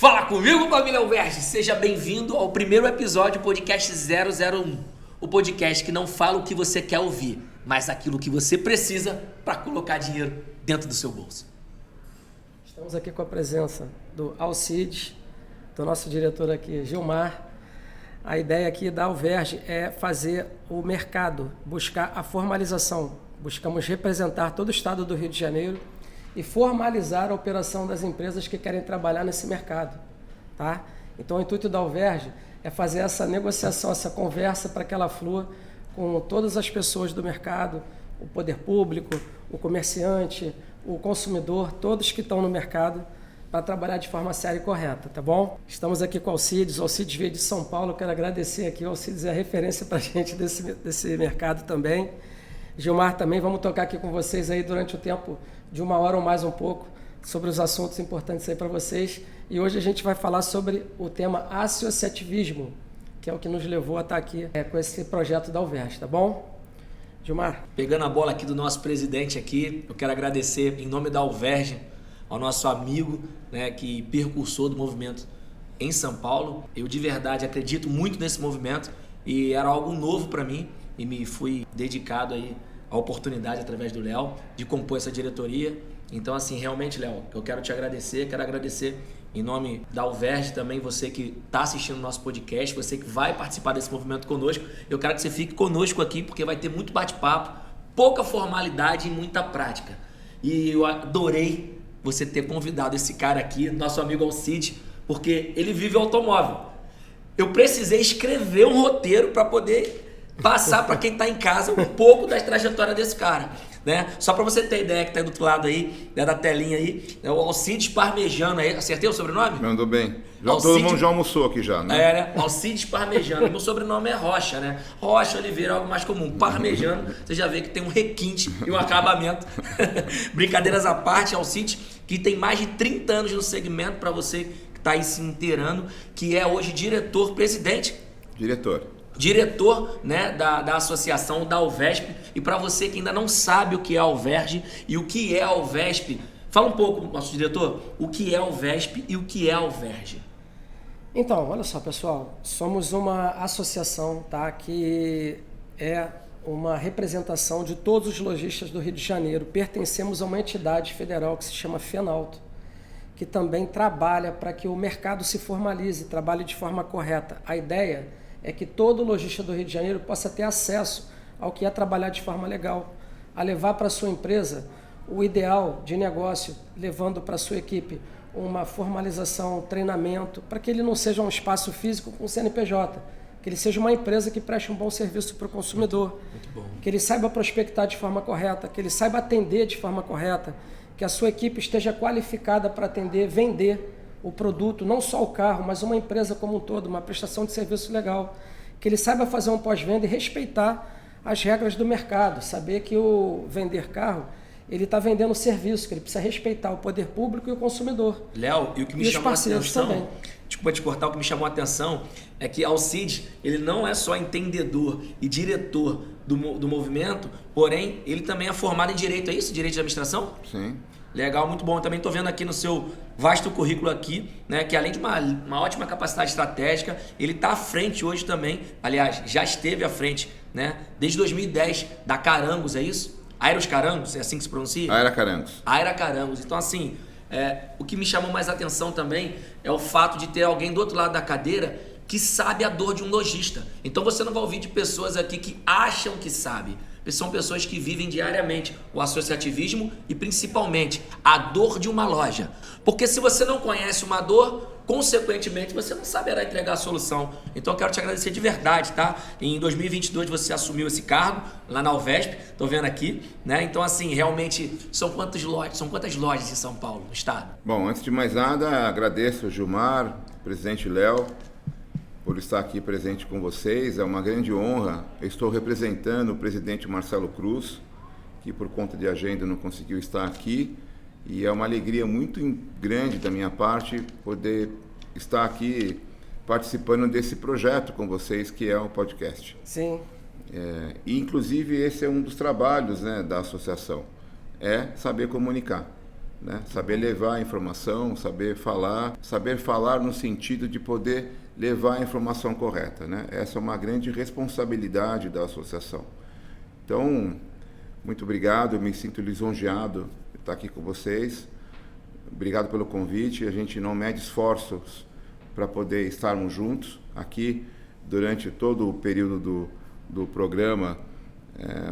Fala comigo, família Alverge! Seja bem-vindo ao primeiro episódio do podcast 001. O podcast que não fala o que você quer ouvir, mas aquilo que você precisa para colocar dinheiro dentro do seu bolso. Estamos aqui com a presença do Alcides, do nosso diretor aqui, Gilmar. A ideia aqui da Alverge é fazer o mercado, buscar a formalização. Buscamos representar todo o estado do Rio de Janeiro e formalizar a operação das empresas que querem trabalhar nesse mercado, tá? Então o intuito da Alverge é fazer essa negociação, essa conversa para que ela flua com todas as pessoas do mercado, o poder público, o comerciante, o consumidor, todos que estão no mercado para trabalhar de forma séria e correta, tá bom? Estamos aqui com o Alcides veio de São Paulo, eu quero agradecer aqui, o Alcides é a referência para a gente desse mercado também. Gilmar também, vamos tocar aqui com vocês aí durante o tempo de 1 hora ou mais um pouco sobre os assuntos importantes aí para vocês. E hoje a gente vai falar sobre o tema associativismo, que é o que nos levou a estar aqui com esse projeto da Alverge, tá bom? Gilmar? Pegando a bola aqui do nosso presidente aqui, eu quero agradecer em nome da Alverge ao nosso amigo, né, que percursor do movimento em São Paulo. Eu de verdade acredito muito nesse movimento e era algo novo para mim e me fui dedicado aí a oportunidade através do Léo de compor essa diretoria. Então assim, realmente, Léo, eu quero te agradecer, quero agradecer em nome da Alverge também, você que está assistindo o nosso podcast, você que vai participar desse movimento conosco. Eu quero que você fique conosco aqui porque vai ter muito bate-papo, pouca formalidade e muita prática. E eu adorei você ter convidado esse cara aqui, nosso amigo Alcides, porque ele vive automóvel. Eu precisei escrever um roteiro para poder passar para quem está em casa um pouco da trajetória desse cara, né? Só para você ter ideia que está aí do outro lado aí, né, da telinha aí, é o Alcides Parmejano aí, acertei o sobrenome? Mandou bem. Todo mundo já almoçou aqui já, né? É, né? Alcides Parmejano. Meu sobrenome é Rocha, né? Rocha, Oliveira é algo mais comum. Parmejano, você já vê que tem um requinte e um acabamento. Brincadeiras à parte, Alcides, que tem mais de 30 anos no segmento, para você que está aí se inteirando, que é hoje diretor-presidente. Diretor, né, da associação da Alvesp. E para você que ainda não sabe o que é a Alverge e o que é a Alvesp, fala um pouco, nosso diretor, o que é a Alvesp e o que é a Alverge. Então, olha só, pessoal, somos uma associação, tá, que é uma representação de todos os lojistas do Rio de Janeiro. Pertencemos a uma entidade federal que se chama Fenalto, que também trabalha para que o mercado se formalize, trabalhe de forma correta. A ideia é que todo lojista do Rio de Janeiro possa ter acesso ao que é trabalhar de forma legal, a levar para a sua empresa o ideal de negócio, levando para a sua equipe uma formalização, treinamento, para que ele não seja um espaço físico com CNPJ, que ele seja uma empresa que preste um bom serviço para o consumidor, muito bom. Que ele saiba prospectar de forma correta, que ele saiba atender de forma correta, que a sua equipe esteja qualificada para atender, vender o produto, não só o carro, mas uma empresa como um todo, uma prestação de serviço legal, que ele saiba fazer um pós-venda e respeitar as regras do mercado, saber que o vender carro, ele está vendendo serviço, que ele precisa respeitar o poder público e o consumidor. Léo, e o que me chamou a atenção, também. Desculpa te cortar, o que me chamou a atenção é que Alcides, ele não é só entendedor e diretor do movimento, porém, ele também é formado em Direito, é isso? Direito de Administração? Sim. Legal, muito bom. Eu também estou vendo aqui no seu vasto currículo aqui, né, que além de uma ótima capacidade estratégica, ele está à frente hoje também, aliás, já esteve à frente, né, desde 2010, da Carangos, é isso? Aeros Carangos, é assim que se pronuncia? Aera Carangos. Aera Carangos. Então, assim, o que me chamou mais atenção também é o fato de ter alguém do outro lado da cadeira que sabe a dor de um lojista. Então, você não vai ouvir de pessoas aqui que acham que sabe. São pessoas que vivem diariamente o associativismo e principalmente a dor de uma loja. Porque se você não conhece uma dor, consequentemente você não saberá entregar a solução. Então eu quero te agradecer de verdade, tá? Em 2022 você assumiu esse cargo lá na Alvesp, tô vendo aqui, né? Então assim, realmente são quantas lojas em São Paulo, no estado? Bom, antes de mais nada, agradeço ao Gilmar, presidente Léo, por estar aqui presente com vocês. É uma grande honra. Eu estou representando o presidente Marcelo Cruz, que por conta de agenda não conseguiu estar aqui, e é uma alegria muito grande da minha parte poder estar aqui participando desse projeto com vocês, que é o podcast. Sim. E inclusive esse é um dos trabalhos, né, da associação, é saber comunicar. né? Saber levar a informação, saber falar no sentido de poder levar a informação correta, né? Essa é uma grande responsabilidade da associação. Então, muito obrigado, eu me sinto lisonjeado de estar aqui com vocês. Obrigado pelo convite, a gente não mede esforços para poder estarmos juntos aqui durante todo o período do programa.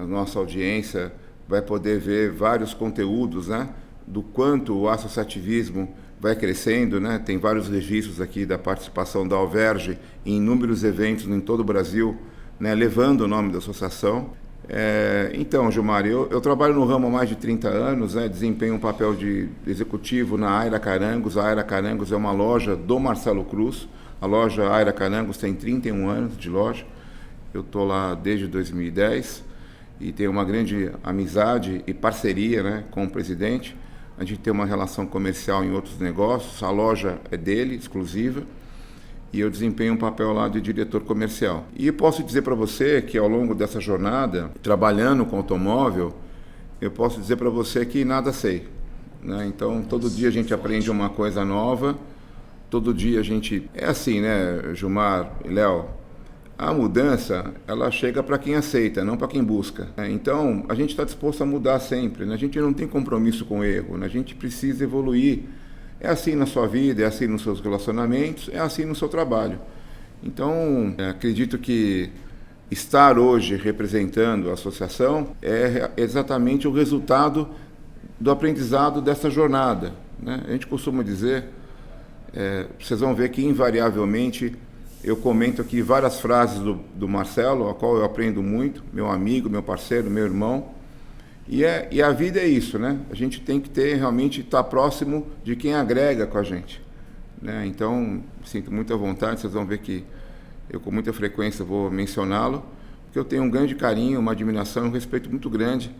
Nossa audiência vai poder ver vários conteúdos, né, do quanto o associativismo vai crescendo, né? Tem vários registros aqui da participação da Alverge em inúmeros eventos em todo o Brasil, né, levando o nome da associação. Então, Gilmar, eu trabalho no ramo há mais de 30 anos, né, desempenho um papel de executivo na Aira Carangos. A Aira Carangos é uma loja do Marcelo Cruz. A loja Aira Carangos tem 31 anos de loja. Eu estou lá desde 2010 e tenho uma grande amizade e parceria, né, com o presidente. A gente tem uma relação comercial em outros negócios. A loja é dele, exclusiva. E eu desempenho um papel lá de diretor comercial. E eu posso dizer para você que ao longo dessa jornada, trabalhando com automóvel, eu posso dizer para você que nada sei, né? Então, todo dia a gente aprende uma coisa nova, todo dia a gente... É assim, né, Gilmar e Léo? A mudança, ela chega para quem aceita, não para quem busca. Então, a gente está disposto a mudar sempre, né? A gente não tem compromisso com o erro, né? A gente precisa evoluir. É assim na sua vida, é assim nos seus relacionamentos, é assim no seu trabalho. Então, acredito que estar hoje representando a associação é exatamente o resultado do aprendizado dessa jornada, né? A gente costuma dizer, vocês vão ver que invariavelmente eu comento aqui várias frases do Marcelo, a qual eu aprendo muito, meu amigo, meu parceiro, meu irmão. E a vida é isso, né? A gente tem que realmente estar próximo de quem agrega com a gente, né? Então, sinto muita vontade, vocês vão ver que eu com muita frequência vou mencioná-lo, porque eu tenho um grande carinho, uma admiração, um respeito muito grande,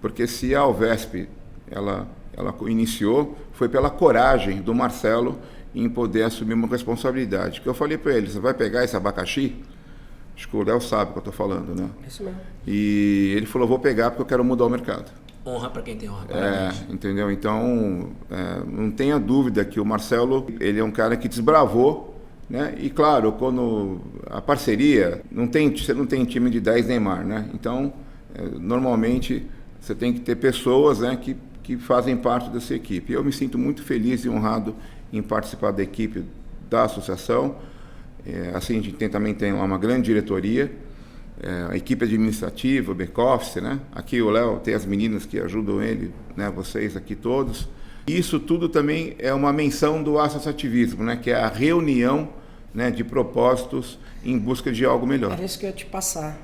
porque se a Alvesp ela iniciou, foi pela coragem do Marcelo em poder assumir uma responsabilidade. Que eu falei para ele, você vai pegar esse abacaxi? Acho que o Léo sabe o que eu estou falando, né? Isso mesmo. E ele falou, vou pegar porque eu quero mudar o mercado. Honra para quem tem honra. Entendeu? Então, não tenha dúvida que o Marcelo, ele é um cara que desbravou, né? E claro, quando a parceria, você não tem time de 10 Neymar, né? Então, normalmente, você tem que ter pessoas, né, que fazem parte dessa equipe. Eu me sinto muito feliz e honrado em participar da equipe da associação. Assim, a gente também tem lá uma grande diretoria, a equipe administrativa, o back-office, né? Aqui o Léo tem as meninas que ajudam ele, né? Vocês aqui todos. Isso tudo também é uma menção do associativismo, né? Que é a reunião, né, de propósitos em busca de algo melhor. Era isso que eu ia te passar.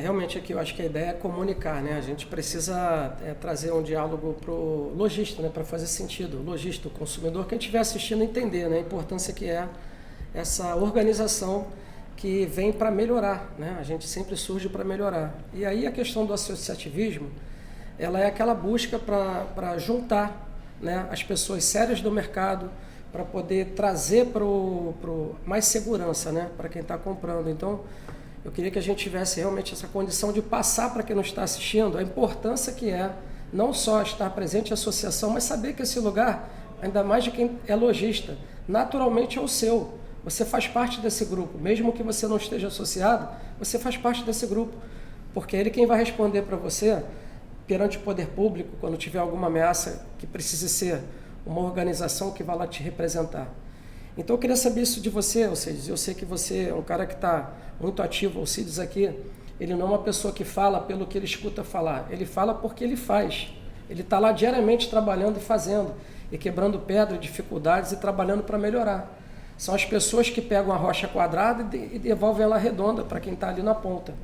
Realmente aqui eu acho que a ideia é comunicar, né? A gente precisa trazer um diálogo para o lojista, né? Para fazer sentido. O lojista, o consumidor, quem estiver assistindo entender, né? A importância que é essa organização que vem para melhorar, né? A gente sempre surge para melhorar. E aí a questão do associativismo, ela é aquela busca para juntar, né, as pessoas sérias do mercado, para poder trazer mais segurança, né, para quem está comprando. Então, eu queria que a gente tivesse realmente essa condição de passar para quem não está assistindo a importância que é não só estar presente na associação, mas saber que esse lugar, ainda mais de quem é lojista, naturalmente é o seu. Você faz parte desse grupo, mesmo que você não esteja associado, você faz parte desse grupo, porque é ele quem vai responder para você perante o poder público quando tiver alguma ameaça que precise ser uma organização que vai lá te representar. Então eu queria saber isso de você, Alcides. Eu sei que você é um cara que está muito ativo. O Alcides aqui, ele não é uma pessoa que fala pelo que ele escuta falar, ele fala porque ele faz. Ele está lá diariamente trabalhando e fazendo, e quebrando pedra, dificuldades e trabalhando para melhorar. São as pessoas que pegam a rocha quadrada e devolvem ela redonda para quem está ali na ponta.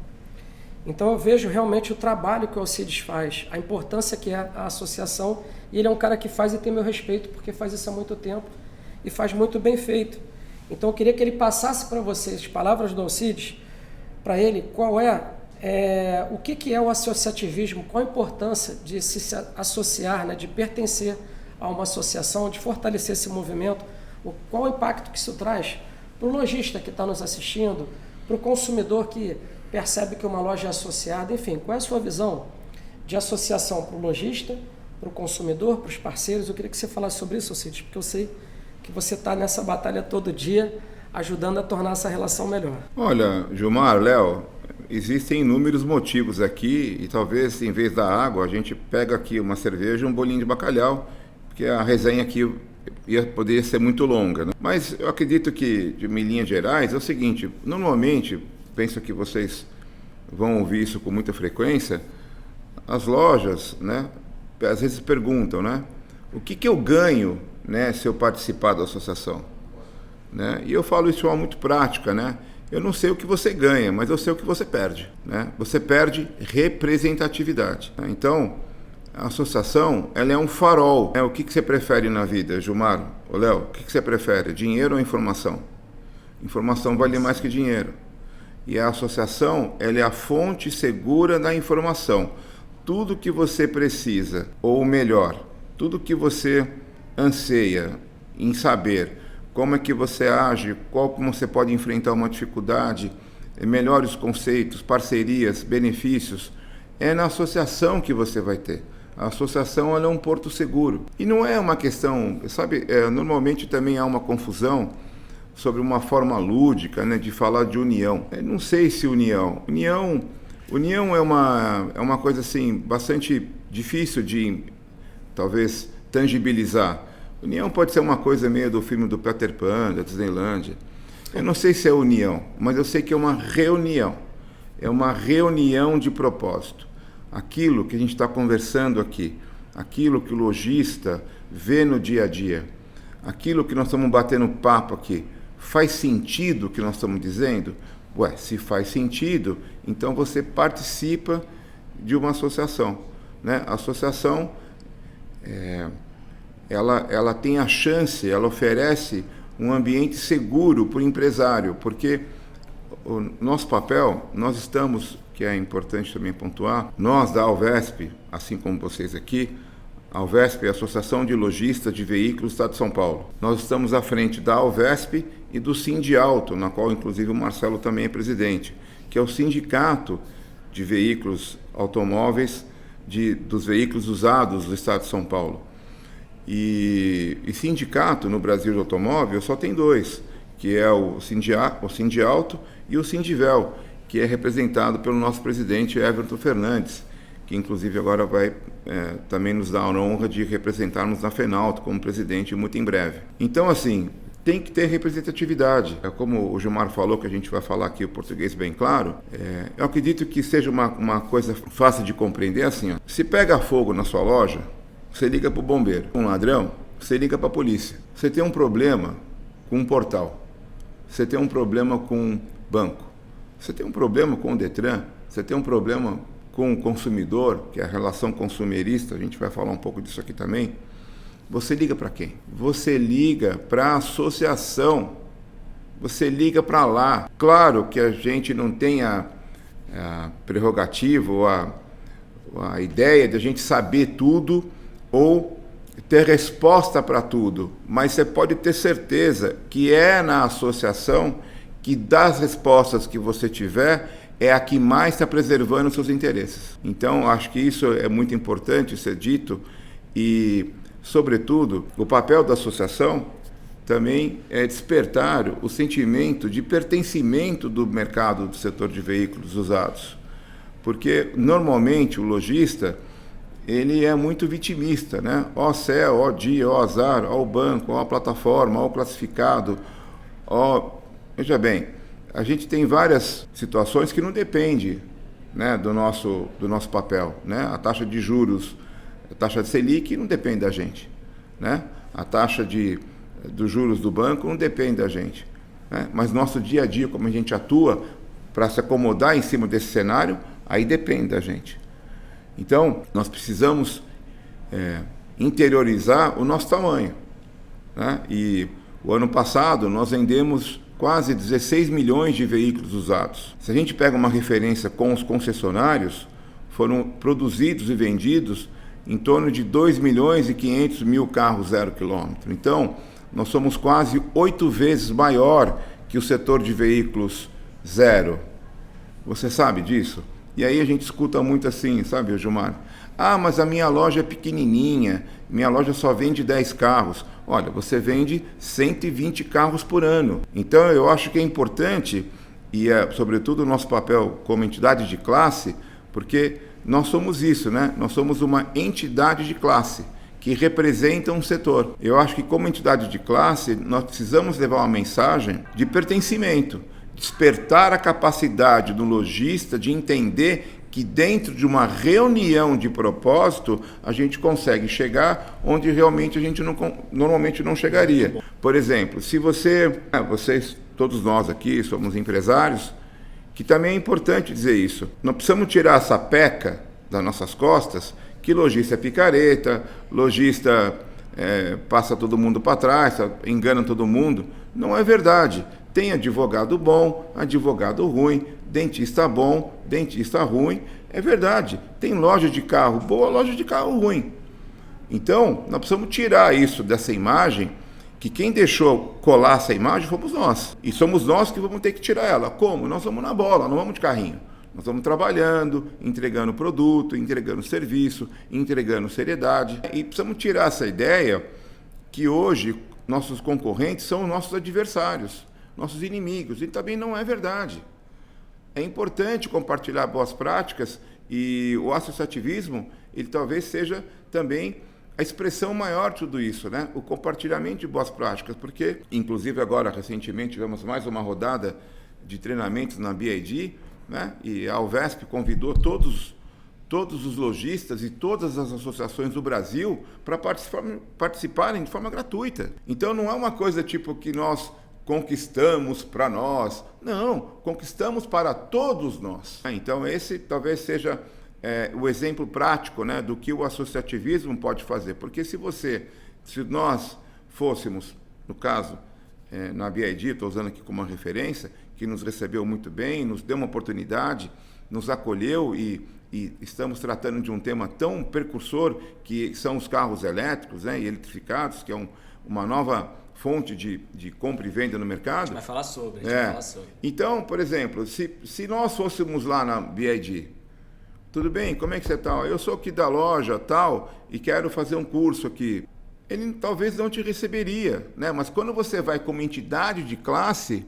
Então eu vejo realmente o trabalho que o Alcides faz, a importância que é a associação, e ele é um cara que faz e tem meu respeito, porque faz isso há muito tempo e faz muito bem feito. Então eu queria que ele passasse para vocês as palavras do Alcides, para ele, o que é o associativismo, qual a importância de se associar, né, de pertencer a uma associação, de fortalecer esse movimento, qual o impacto que isso traz para o lojista que está nos assistindo, para o consumidor que percebe que uma loja é associada, enfim, qual é a sua visão de associação para o lojista, para o consumidor, para os parceiros. Eu queria que você falasse sobre isso, Alcides, porque eu sei que você está nessa batalha todo dia, ajudando a tornar essa relação melhor. Olha, Gilmar, Léo, existem inúmeros motivos aqui e talvez em vez da água a gente pega aqui uma cerveja e um bolinho de bacalhau, porque a resenha aqui poderia ser muito longa, né? Mas eu acredito que, de linhas gerais, é o seguinte, normalmente, penso que vocês vão ouvir isso com muita frequência, as lojas, né, às vezes perguntam, né, o que eu ganho, né, se eu participar da associação? Né? E eu falo isso de forma muito prática, né? Eu não sei o que você ganha, mas eu sei o que você perde, né? Você perde representatividade. Né? Então, a associação, ela é um farol. Né? O que você prefere na vida, Gilmar? Ô, Léo, o que você prefere, dinheiro ou informação? Informação vale mais que dinheiro. E a associação, ela é a fonte segura da informação. Tudo que você precisa, ou melhor, tudo que você anseia em saber como é que você age, como você pode enfrentar uma dificuldade, melhores conceitos, parcerias, benefícios, é na associação que você vai ter. A associação ela é um porto seguro. E não é uma questão, sabe, normalmente também há uma confusão sobre uma forma lúdica, né, de falar de união. Eu não sei se união é uma coisa assim, bastante difícil de, talvez, tangibilizar. União pode ser uma coisa meio do filme do Peter Pan, da Disneylândia. Eu não sei se é união, mas eu sei que é uma reunião. É uma reunião de propósito. Aquilo que a gente está conversando aqui, aquilo que o lojista vê no dia a dia, aquilo que nós estamos batendo papo aqui, faz sentido o que nós estamos dizendo? Ué, se faz sentido, então você participa de uma associação. Né? A associação ela tem a chance, ela oferece um ambiente seguro para o empresário, porque o nosso papel, nós estamos, que é importante também pontuar, nós da Alvesp, assim como vocês aqui, a Alvesp é a Associação de Lojistas de Veículos do Estado de São Paulo. Nós estamos à frente da Alvesp e do Sindialto, na qual inclusive o Marcelo também é presidente, que é o sindicato de veículos automóveis, dos veículos usados do Estado de São Paulo. E sindicato no Brasil de automóvel só tem dois, que é o Sindialto e o Sindivel, que é representado pelo nosso presidente Everton Fernandes, que inclusive agora vai também nos dar a honra de representarmos na FENALTO como presidente muito em breve. Então, assim, tem que ter representatividade. Como o Gilmar falou, que a gente vai falar aqui o português bem claro, eu acredito que seja uma coisa fácil de compreender assim, ó. Se pega fogo na sua loja, você liga para o bombeiro. Um ladrão, você liga para a polícia. Você tem um problema com um portal. Você tem um problema com um banco. Você tem um problema com o Detran. Você tem um problema com o consumidor, que é a relação consumerista. A gente vai falar um pouco disso aqui também. Você liga para quem? Você liga para a associação. Você liga para lá. Claro que a gente não tem a prerrogativa ou a ideia de a gente saber tudo ou ter resposta para tudo, mas você pode ter certeza que é na associação que das respostas que você tiver é a que mais está preservando os seus interesses. Então, acho que isso é muito importante ser dito e, sobretudo, o papel da associação também é despertar o sentimento de pertencimento do mercado do setor de veículos usados, porque normalmente o lojista ele é muito vitimista, né? Ó céu, ó dia, ó azar, ó o banco, ó a plataforma, ó o classificado, ó... Veja bem, a gente tem várias situações que não dependem, né, do nosso papel, né? A taxa de juros, a taxa de Selic não depende da gente, né? A taxa dos juros do banco não depende da gente, né? Mas nosso dia a dia, como a gente atua para se acomodar em cima desse cenário, aí depende da gente. Então, nós precisamos interiorizar o nosso tamanho, né? E o ano passado nós vendemos quase 16 milhões de veículos usados. Se a gente pega uma referência com os concessionários, foram produzidos e vendidos em torno de 2 milhões e 500 mil carros 0 quilômetro. Então, nós somos quase 8 vezes maior que o setor de veículos zero. Você sabe disso? E aí a gente escuta muito assim, sabe, Gilmar? Ah, mas a minha loja é pequenininha, minha loja só vende 10 carros. Olha, você vende 120 carros por ano. Então eu acho que é importante, e é sobretudo o nosso papel como entidade de classe, porque nós somos isso, né? Nós somos uma entidade de classe que representa um setor. Eu acho que como entidade de classe, nós precisamos levar uma mensagem de pertencimento, despertar a capacidade do lojista de entender que dentro de uma reunião de propósito a gente consegue chegar onde realmente a gente normalmente não chegaria. Por exemplo, se vocês, todos nós aqui somos empresários, que também é importante dizer isso. Nós precisamos tirar essa peca das nossas costas, que lojista é picareta, lojista passa todo mundo para trás, engana todo mundo. Não é verdade. Tem advogado bom, advogado ruim, dentista bom, dentista ruim. É verdade. Tem loja de carro boa, loja de carro ruim. Então, nós precisamos tirar isso dessa imagem, que quem deixou colar essa imagem fomos nós. E somos nós que vamos ter que tirar ela. Como? Nós vamos na bola, não vamos de carrinho. Nós vamos trabalhando, entregando produto, entregando serviço, entregando seriedade. E precisamos tirar essa ideia que hoje nossos concorrentes são nossos adversários, nossos inimigos. E também não é verdade. É importante compartilhar boas práticas e o associativismo, ele talvez seja também a expressão maior de tudo isso, né? O compartilhamento de boas práticas, porque, inclusive agora, recentemente, tivemos mais uma rodada de treinamentos na BID, né? E a Alvesp convidou todos os lojistas e todas as associações do Brasil para participarem de forma gratuita. Então não é uma coisa tipo que nós conquistamos para nós. Não, conquistamos para todos nós. Então esse talvez seja o exemplo prático, né, do que o associativismo pode fazer. Porque se nós fôssemos, no caso, na BID, estou usando aqui como uma referência, que nos recebeu muito bem, nos deu uma oportunidade, nos acolheu e estamos tratando de um tema tão precursor que são os carros elétricos, né, e eletrificados, que é uma nova fonte de compra e venda no mercado. A gente vai falar sobre. Então, por exemplo, se nós fôssemos lá na BID, tudo bem, como é que você está? Eu sou aqui da loja tal e quero fazer um curso aqui. Ele talvez não te receberia, né? Mas quando você vai como entidade de classe,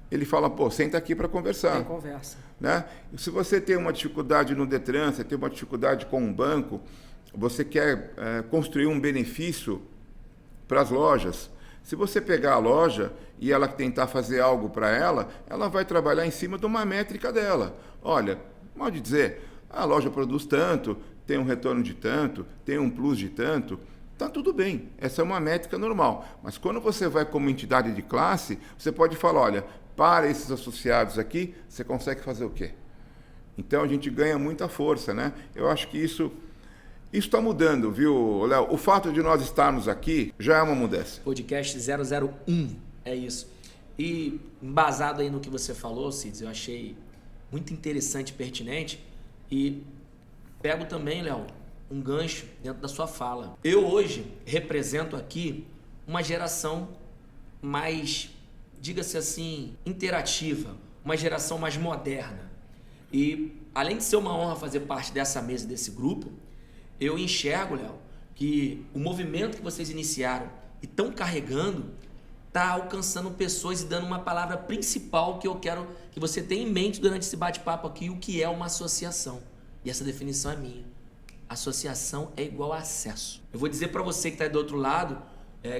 ele fala, pô, senta aqui para conversar. Tem conversa. Né? Se você tem uma dificuldade no Detran, você tem uma dificuldade com um banco, você quer construir um benefício para as lojas. Se você pegar a loja e ela tentar fazer algo para ela, ela vai trabalhar em cima de uma métrica dela. Olha, pode dizer, a loja produz tanto, tem um retorno de tanto, tem um plus de tanto, está tudo bem, essa é uma métrica normal. Mas quando você vai como entidade de classe, você pode falar, olha, para esses associados aqui, você consegue fazer o quê? Então a gente ganha muita força, né? Eu acho que isso está mudando, viu, Léo? O fato de nós estarmos aqui já é uma mudança. Podcast 001, é isso. E embasado aí no que você falou, Cides, eu achei muito interessante e pertinente. E pego também, Léo, um gancho dentro da sua fala. Eu hoje represento aqui uma geração mais, diga-se assim, interativa, uma geração mais moderna. E além de ser uma honra fazer parte dessa mesa, desse grupo, eu enxergo, Léo, que o movimento que vocês iniciaram e estão carregando está alcançando pessoas e dando uma palavra principal que eu quero que você tenha em mente durante esse bate-papo aqui, o que é uma associação. E essa definição é minha. Associação é igual a acesso. Eu vou dizer para você que está do outro lado,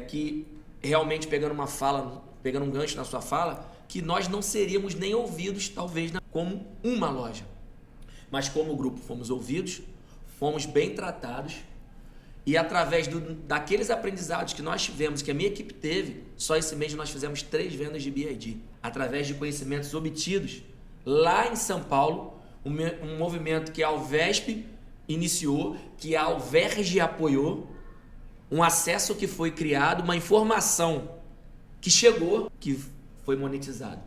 que realmente pegando um gancho na sua fala, que nós não seríamos nem ouvidos, talvez, como uma loja. Mas como grupo fomos ouvidos, fomos bem tratados e através daqueles aprendizados que nós tivemos, que a minha equipe teve, só esse mês nós fizemos 3 vendas de BID. Através de conhecimentos obtidos lá em São Paulo, um movimento que a Alvesp iniciou, que a Alverge apoiou, um acesso que foi criado, uma informação que chegou, que foi monetizado.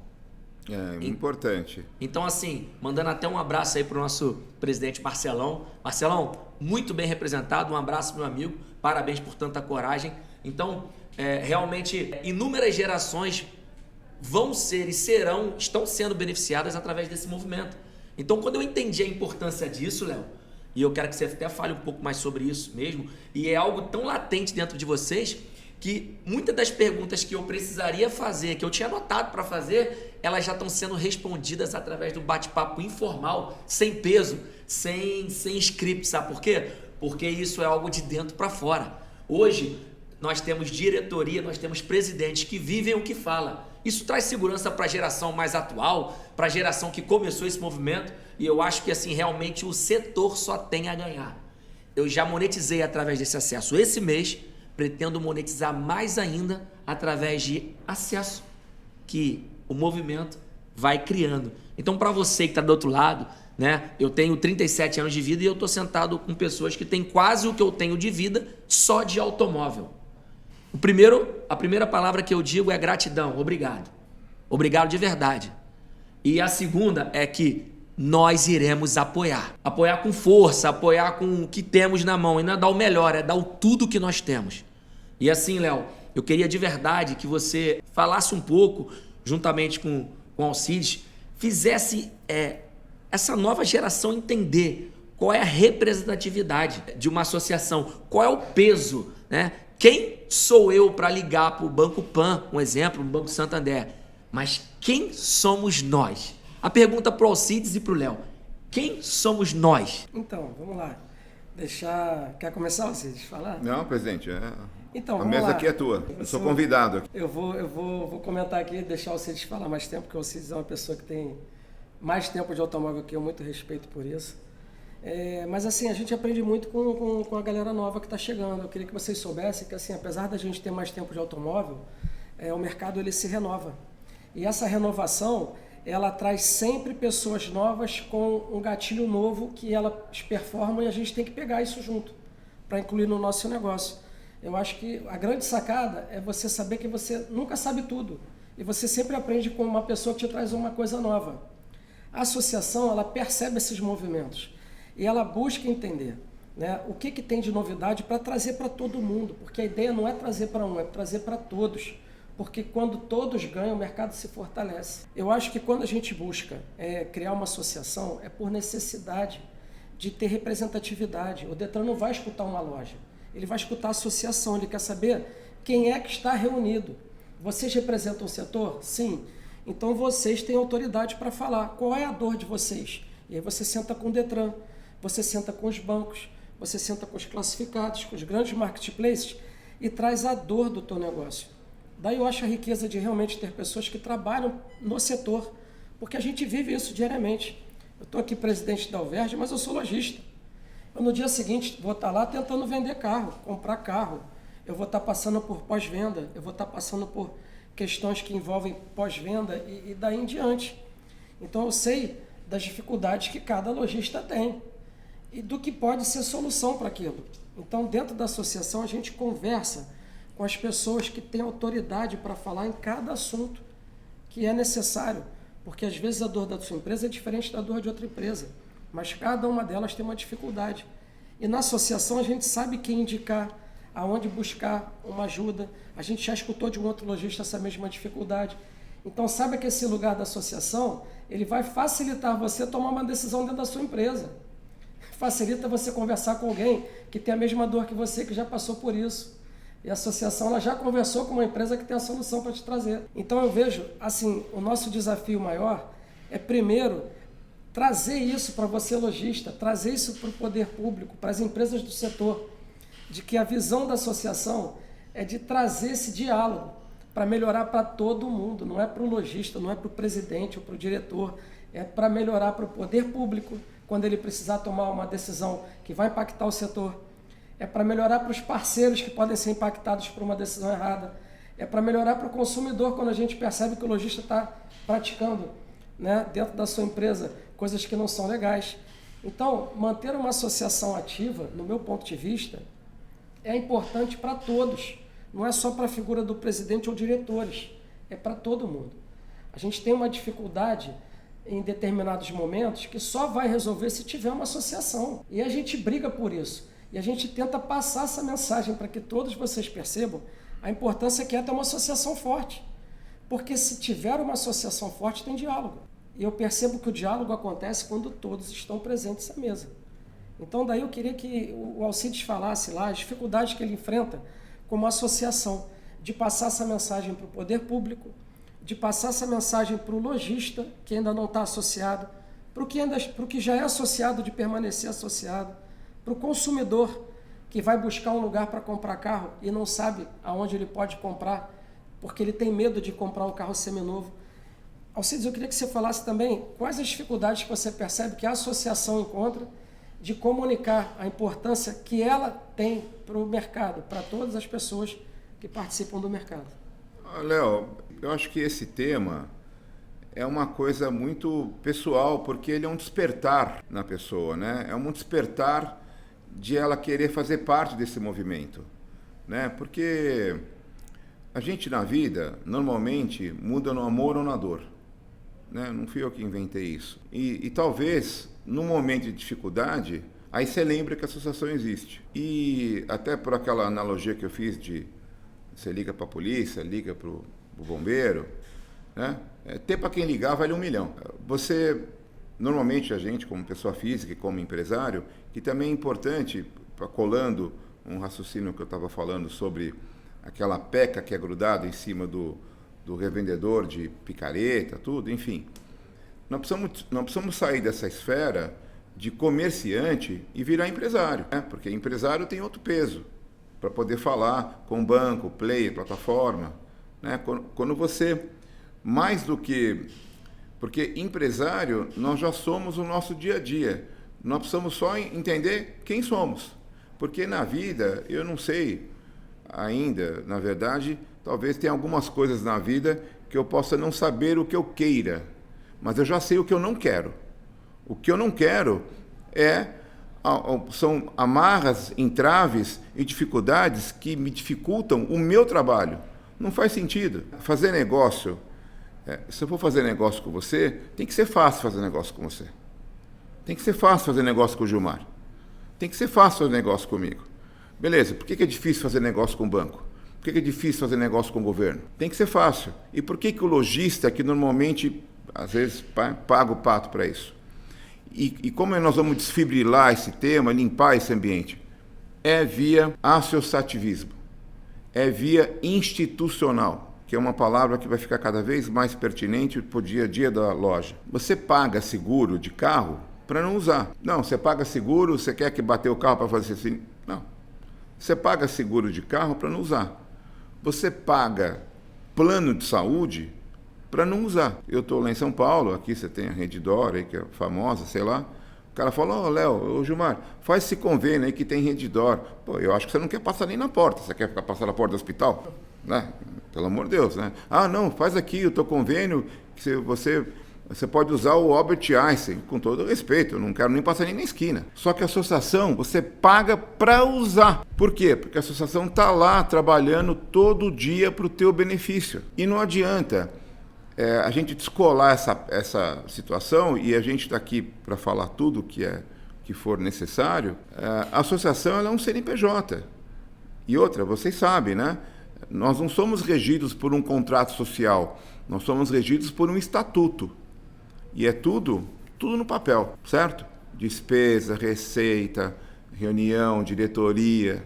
É importante. Então, assim, mandando até um abraço aí para o nosso presidente Marcelão. Marcelão, muito bem representado, um abraço, meu amigo, parabéns por tanta coragem. Então, realmente, inúmeras gerações vão ser e estão sendo beneficiadas através desse movimento. Então, quando eu entendi a importância disso, Léo, e eu quero que você até fale um pouco mais sobre isso mesmo, e é algo tão latente dentro de vocês, que muitas das perguntas que eu precisaria fazer, que eu tinha anotado para fazer, elas já estão sendo respondidas através do bate-papo informal, sem peso, sem script, sabe por quê? Porque isso é algo de dentro para fora. Hoje, nós temos diretoria, nós temos presidentes que vivem o que fala. Isso traz segurança para a geração mais atual, para a geração que começou esse movimento, e eu acho que assim realmente o setor só tem a ganhar. Eu já monetizei através desse acesso. Esse mês, pretendo monetizar mais ainda através de acesso que o movimento vai criando. Então, para você que está do outro lado, né, eu tenho 37 anos de vida e eu estou sentado com pessoas que têm quase o que eu tenho de vida só de automóvel. A primeira palavra que eu digo é gratidão, obrigado. Obrigado de verdade. E a segunda é que nós iremos apoiar. Apoiar com força, apoiar com o que temos na mão. E não é dar o melhor, é dar o tudo que nós temos. E assim, Léo, eu queria de verdade que você falasse um pouco, juntamente com Alcides, fizesse essa nova geração entender qual é a representatividade de uma associação, qual é o peso, né? Quem sou eu para ligar para o Banco Pan, um exemplo, o Banco Santander? Mas quem somos nós? A pergunta para o Alcides e para o Léo. Quem somos nós? Então, vamos lá. Quer começar, Alcides, falar? Não, presidente. Então, a mesa aqui é tua. Eu sou convidado aqui. Eu vou comentar aqui, deixar o Alcides falar mais tempo, porque o Alcides é uma pessoa que tem mais tempo de automóvel que eu, muito respeito por isso. Mas assim, a gente aprende muito com a galera nova que está chegando. Eu queria que vocês soubessem que, assim, apesar da gente ter mais tempo de automóvel, o mercado ele se renova. E essa renovação, ela traz sempre pessoas novas com um gatilho novo que elas performam, e a gente tem que pegar isso junto para incluir no nosso negócio. Eu acho que a grande sacada é você saber que você nunca sabe tudo e você sempre aprende com uma pessoa que te traz uma coisa nova. A associação, ela percebe esses movimentos e ela busca entender, né, o que tem de novidade para trazer para todo mundo, porque a ideia não é trazer para um, é trazer para todos. Porque quando todos ganham, o mercado se fortalece. Eu acho que quando a gente busca criar uma associação, é por necessidade de ter representatividade. O Detran não vai escutar uma loja, ele vai escutar a associação, ele quer saber quem é que está reunido. Vocês representam o setor? Sim. Então vocês têm autoridade para falar qual é a dor de vocês. E aí você senta com o Detran, você senta com os bancos, você senta com os classificados, com os grandes marketplaces e traz a dor do teu negócio. Daí eu acho a riqueza de realmente ter pessoas que trabalham no setor, porque a gente vive isso diariamente. Eu estou aqui presidente da Alverge, mas eu sou lojista. Eu, no dia seguinte, vou estar lá tentando vender carro, comprar carro. Eu vou estar passando por pós-venda, eu vou estar passando por questões que envolvem pós-venda e daí em diante. Então eu sei das dificuldades que cada lojista tem e do que pode ser solução para aquilo. Então, dentro da associação, a gente conversa com as pessoas que têm autoridade para falar em cada assunto que é necessário, porque às vezes a dor da sua empresa é diferente da dor de outra empresa, mas cada uma delas tem uma dificuldade. E na associação a gente sabe quem indicar, aonde buscar uma ajuda. A gente já escutou de um outro lojista essa mesma dificuldade. Então saiba que esse lugar da associação, ele vai facilitar você tomar uma decisão dentro da sua empresa. Facilita você conversar com alguém que tem a mesma dor que você, que já passou por isso. E a associação ela já conversou com uma empresa que tem a solução para te trazer. Então eu vejo, assim, o nosso desafio maior é, primeiro, trazer isso para você, lojista, trazer isso para o poder público, para as empresas do setor, de que a visão da associação é de trazer esse diálogo para melhorar para todo mundo, não é para o lojista, não é para o presidente ou para o diretor, é para melhorar para o poder público, quando ele precisar tomar uma decisão que vai impactar o setor. É para melhorar para os parceiros que podem ser impactados por uma decisão errada. É para melhorar para o consumidor quando a gente percebe que o lojista está praticando, né, dentro da sua empresa coisas que não são legais. Então, manter uma associação ativa, no meu ponto de vista, é importante para todos. Não é só para a figura do presidente ou diretores, é para todo mundo. A gente tem uma dificuldade em determinados momentos que só vai resolver se tiver uma associação. E a gente briga por isso. E a gente tenta passar essa mensagem para que todos vocês percebam a importância que é ter uma associação forte. Porque se tiver uma associação forte, tem diálogo. E eu percebo que o diálogo acontece quando todos estão presentes à mesa. Então, daí eu queria que o Alcides falasse lá as dificuldades que ele enfrenta como associação, de passar essa mensagem para o poder público, de passar essa mensagem para o lojista, que ainda não está associado, para o que já é associado, de permanecer associado, para o consumidor, que vai buscar um lugar para comprar carro e não sabe aonde ele pode comprar, porque ele tem medo de comprar um carro seminovo. Alcides, eu queria que você falasse também quais as dificuldades que você percebe que a associação encontra de comunicar a importância que ela tem para o mercado, para todas as pessoas que participam do mercado. Léo, eu acho que esse tema é uma coisa muito pessoal, porque ele é um despertar na pessoa, né? É um despertar de ela querer fazer parte desse movimento, né? Porque a gente na vida, normalmente, muda no amor ou na dor, né? Não fui eu que inventei isso. E talvez, num momento de dificuldade, aí você lembra que a associação existe. E até por aquela analogia que eu fiz de você liga para a polícia, liga para o bombeiro, né? Ter para quem ligar vale 1 milhão. Você, normalmente a gente, como pessoa física e como empresário, que também é importante, colando um raciocínio que eu estava falando sobre aquela peca que é grudada em cima do revendedor de picareta, tudo, enfim. Nós precisamos sair dessa esfera de comerciante e virar empresário, né? Porque empresário tem outro peso para poder falar com banco, player, plataforma, né? Quando você, mais do que... Porque empresário, nós já somos o nosso dia a dia. Nós precisamos só entender quem somos. Porque na vida, eu não sei ainda, na verdade, talvez tenha algumas coisas na vida que eu possa não saber o que eu queira, mas eu já sei o que eu não quero. O que eu não quero são amarras, entraves e dificuldades que me dificultam o meu trabalho. Não faz sentido. Fazer negócio, se eu for fazer negócio com você, tem que ser fácil fazer negócio com você. Tem que ser fácil fazer negócio com o Gilmar. Tem que ser fácil fazer negócio comigo. Beleza, por que é difícil fazer negócio com o banco? Por que é difícil fazer negócio com o governo? Tem que ser fácil. E por que o lojista, que normalmente, às vezes, paga o pato para isso? E como nós vamos desfibrilar esse tema, limpar esse ambiente? É via associativismo. É via institucional, que é uma palavra que vai ficar cada vez mais pertinente para o dia a dia da loja. Você paga seguro de carro para não usar. Não, você paga seguro, você quer que bater o carro para fazer assim? Não. Você paga seguro de carro para não usar. Você paga plano de saúde para não usar. Eu estou lá em São Paulo, aqui você tem a Redditor, aí, que é famosa, sei lá. O cara falou, Léo, Gilmar, faz esse convênio aí que tem Redditor. Pô, eu acho que você não quer passar nem na porta, você quer ficar passando na porta do hospital? Né? Pelo amor de Deus, né? Ah, não, faz aqui o teu convênio, que você pode usar o Albert Einstein, com todo respeito, eu não quero nem passar nem na esquina. Só que a associação, você paga para usar. Por quê? Porque a associação está lá trabalhando todo dia para o teu benefício. E não adianta a gente descolar essa situação, e a gente está aqui para falar tudo que for necessário. A associação ela é um CNPJ. E outra, vocês sabem, né? Nós não somos regidos por um contrato social, nós somos regidos por um estatuto. E é tudo no papel, certo? Despesa, receita, reunião, diretoria,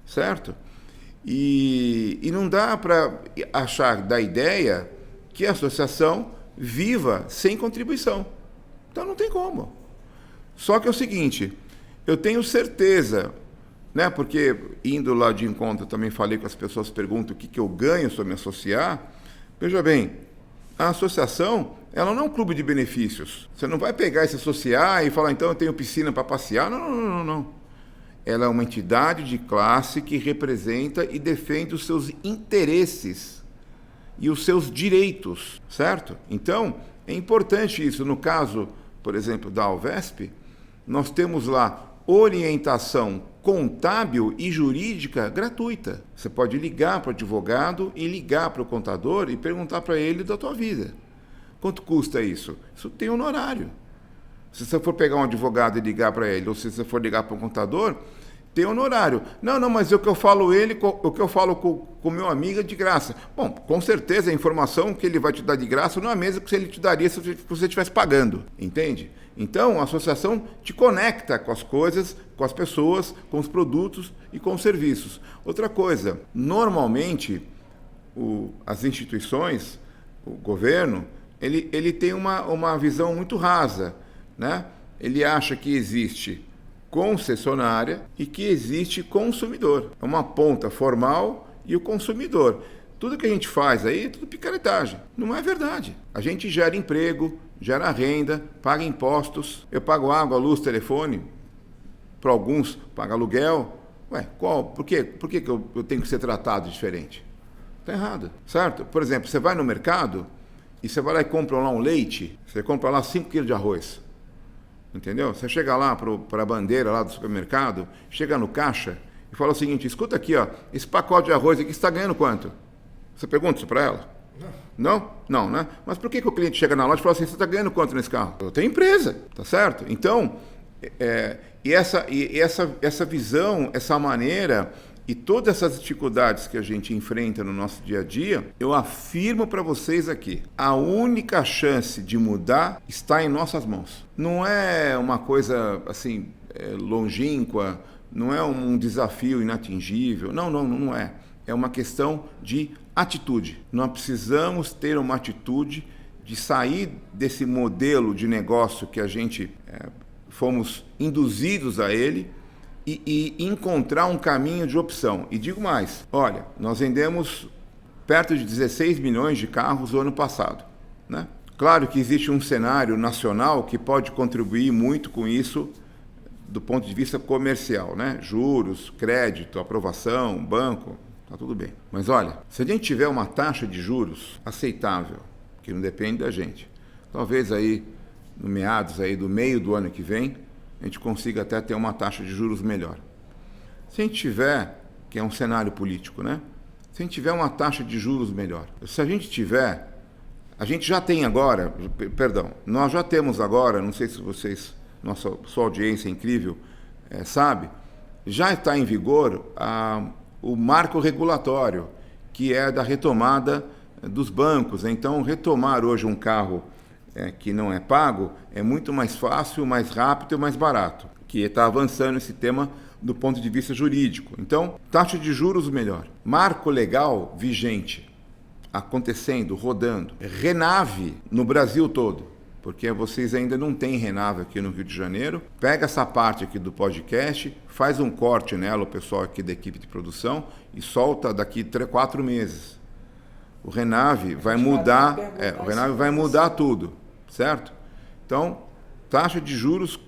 certo? E não dá para achar da ideia que a associação viva sem contribuição. Então não tem como. Só que é o seguinte, eu tenho certeza, né? Porque indo lá de encontro, também falei com as pessoas, perguntam o que eu ganho se eu me associar. Veja bem, a associação, ela não é um clube de benefícios. Você não vai pegar e se associar e falar, então eu tenho piscina para passear. Não. Ela é uma entidade de classe que representa e defende os seus interesses e os seus direitos, certo? Então, é importante isso. No caso, por exemplo, da Alvesp, nós temos lá orientação contábil e jurídica gratuita. Você pode ligar para o advogado e ligar para o contador e perguntar para ele da tua vida. Quanto custa isso? Isso tem honorário. Se você for pegar um advogado e ligar para ele, ou se você for ligar para um contador, tem honorário. Não, mas o que eu falo com o meu amigo é de graça. Bom, com certeza a informação que ele vai te dar de graça não é a mesma que ele te daria se você estivesse pagando, entende? Então, a associação te conecta com as coisas, com as pessoas, com os produtos e com os serviços. Outra coisa, normalmente as instituições, o governo, ele tem uma visão muito rasa, né? Ele acha que existe concessionária e que existe consumidor. É uma ponta formal e o consumidor. Tudo que a gente faz aí é tudo picaretagem. Não é verdade. A gente gera emprego, gera renda, paga impostos. Eu pago água, luz, telefone. Para alguns, paga aluguel. Por quê? Por que eu tenho que ser tratado diferente? Está errado, certo? Por exemplo, você vai no mercado e você vai lá e compra lá um leite, você compra lá 5 quilos de arroz. Entendeu? Você chega lá para a bandeira lá do supermercado, chega no caixa e fala o seguinte: escuta aqui, ó, esse pacote de arroz aqui está ganhando quanto? Você pergunta isso para ela? Não? Não, né? Mas por que o cliente chega na loja e fala assim: você está ganhando quanto nesse carro? Eu tenho empresa, tá certo? Então, essa visão, essa maneira e todas essas dificuldades que a gente enfrenta no nosso dia a dia, eu afirmo para vocês aqui, a única chance de mudar está em nossas mãos. Não é uma coisa assim longínqua, não é um desafio inatingível, não é. É uma questão de atitude. Nós precisamos ter uma atitude de sair desse modelo de negócio que a gente fomos induzidos a ele e encontrar um caminho de opção. E digo mais, olha, nós vendemos perto de 16 milhões de carros no ano passado, né? Claro que existe um cenário nacional que pode contribuir muito com isso do ponto de vista comercial, né? Juros, crédito, aprovação, banco, tá tudo bem. Mas olha, se a gente tiver uma taxa de juros aceitável, que não depende da gente, talvez aí no meados aí do meio do ano que vem, a gente consiga até ter uma taxa de juros melhor. Se a gente tiver, que é um cenário político, né? Se a gente tiver uma taxa de juros melhor, se a gente tiver, a gente já tem agora, nós já temos agora, não sei se vocês, sua audiência é incrível, sabe, já está em vigor o marco regulatório, que é da retomada dos bancos. Então, retomar hoje um carro que não é pago, é muito mais fácil, mais rápido e mais barato, que está avançando esse tema do ponto de vista jurídico. Então, taxa de juros melhor, marco legal vigente, acontecendo, rodando, Renave no Brasil todo, porque vocês ainda não têm Renave aqui no Rio de Janeiro. Pega essa parte aqui do podcast, faz um corte nela, o pessoal aqui da equipe de produção, e solta daqui 4 meses. O Renave vai mudar, o Renave vai mudar tudo. Certo? Então, taxa de juros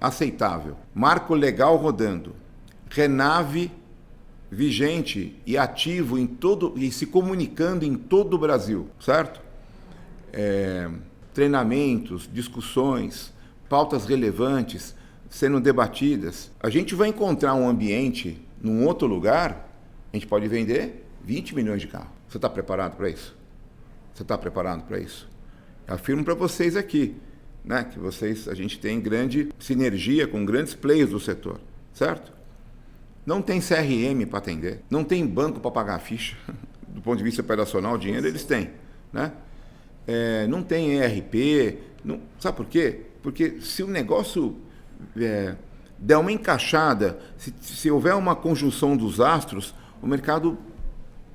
aceitável, marco legal rodando, Renave vigente e ativo em todo e se comunicando em todo o Brasil, certo? Treinamentos, discussões, pautas relevantes sendo debatidas. A gente vai encontrar um ambiente num outro lugar, a gente pode vender 20 milhões de carros. Você está preparado para isso? Você está preparado para isso? Afirmo para vocês aqui, né, que a gente tem grande sinergia com grandes players do setor, certo? Não tem CRM para atender, não tem banco para pagar a ficha, do ponto de vista operacional, o dinheiro eles têm, né? Não tem ERP, sabe por quê? Porque se o negócio der uma encaixada, se houver uma conjunção dos astros, o mercado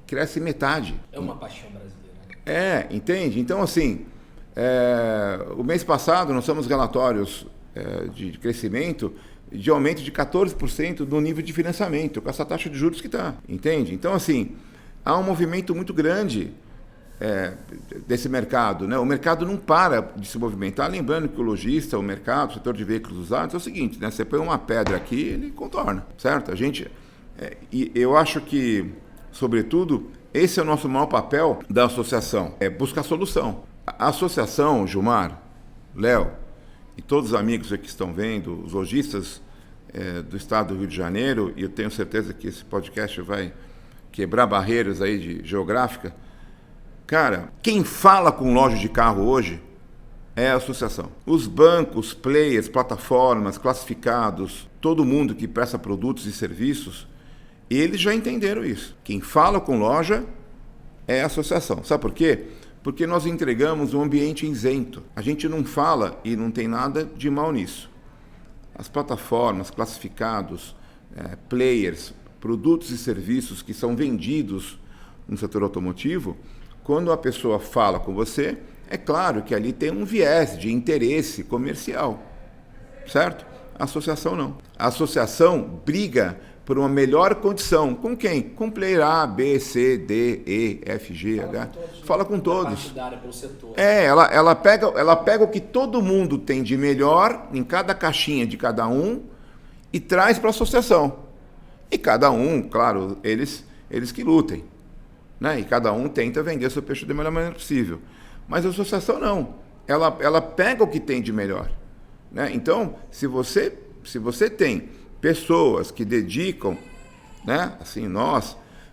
cresce metade. É uma paixão brasileira. Entende? Então, assim, o mês passado nós temos relatórios de crescimento, de aumento de 14% do nível de financiamento, com essa taxa de juros que está, entende? Então, assim, há um movimento muito grande desse mercado, né? O mercado não para de se movimentar. Lembrando que o lojista, o mercado, o setor de veículos usados é o seguinte, né? Você põe uma pedra aqui, ele contorna, certo? E eu acho que, sobretudo, esse é o nosso maior papel da associação, é buscar solução. A associação, Gilmar, Léo e todos os amigos aqui que estão vendo, os lojistas do estado do Rio de Janeiro, e eu tenho certeza que esse podcast vai quebrar barreiras aí geográfica. Cara, quem fala com loja de carro hoje é a associação. Os bancos, players, plataformas, classificados, todo mundo que presta produtos e serviços, eles já entenderam isso. Quem fala com loja é a associação. Sabe por quê? Porque nós entregamos um ambiente isento. A gente não fala e não tem nada de mal nisso. As plataformas, classificados, players, produtos e serviços que são vendidos no setor automotivo, quando a pessoa fala com você, é claro que ali tem um viés de interesse comercial, certo? A associação não. A associação briga por uma melhor condição. Com quem? Com player A, B, C, D, E, F, G, H. Fala com todos. Ela pega o que todo mundo tem de melhor em cada caixinha de cada um e traz para a associação. E cada um, claro, eles que lutem, né? E cada um tenta vender seu peixe da melhor maneira possível. Mas a associação não. Ela pega o que tem de melhor, né? Então, se você tem pessoas que dedicam, né? Assim,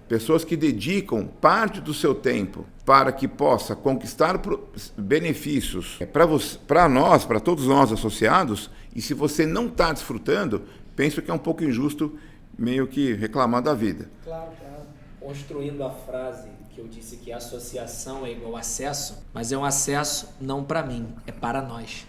pessoas que dedicam parte do seu tempo para que possa conquistar benefícios para nós, para todos nós associados, e se você não está desfrutando, penso que é um pouco injusto meio que reclamar da vida. Claro, claro. Construindo a frase que eu disse que associação é igual acesso, mas é um acesso não para mim, é para nós.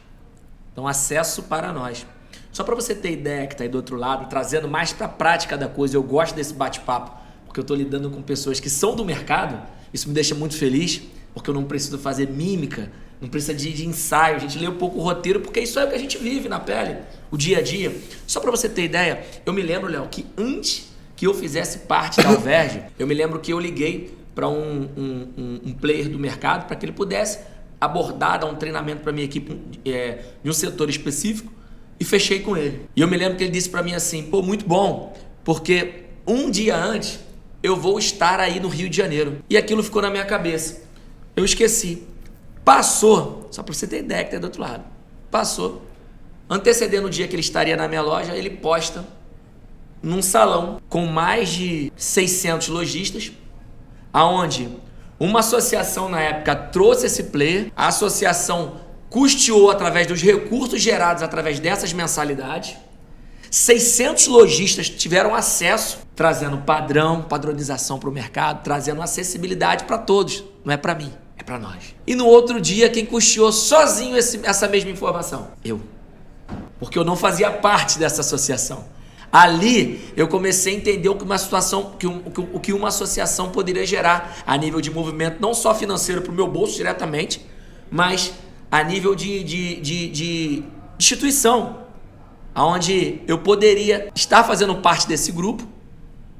Então, acesso para nós. Só para você ter ideia que está aí do outro lado, trazendo mais para a prática da coisa, eu gosto desse bate-papo, porque eu estou lidando com pessoas que são do mercado, isso me deixa muito feliz, porque eu não preciso fazer mímica, não precisa de ensaio, a gente lê um pouco o roteiro, porque isso é o que a gente vive na pele, o dia a dia. Só para você ter ideia, eu me lembro, Léo, que antes que eu fizesse parte da Alverge, eu me lembro que eu liguei para um player do mercado para que ele pudesse abordar, dar um treinamento para minha equipe em um setor específico, e fechei com ele. E eu me lembro que ele disse para mim assim, pô, muito bom, porque um dia antes eu vou estar aí no Rio de Janeiro. E aquilo ficou na minha cabeça. Eu esqueci. Passou, só para você ter ideia que tá do outro lado, passou. Antecedendo o dia que ele estaria na minha loja, ele posta num salão com mais de 600 lojistas, aonde uma associação na época trouxe esse player, a associação custeou através dos recursos gerados através dessas mensalidades, 600 lojistas tiveram acesso, trazendo padronização para o mercado, trazendo acessibilidade para todos, não é para mim, é para nós. E no outro dia, quem custeou sozinho essa mesma informação? Eu. Porque eu não fazia parte dessa associação. Ali eu comecei a entender o que uma associação poderia gerar a nível de movimento, não só financeiro para o meu bolso diretamente, mas a nível de instituição, onde eu poderia estar fazendo parte desse grupo,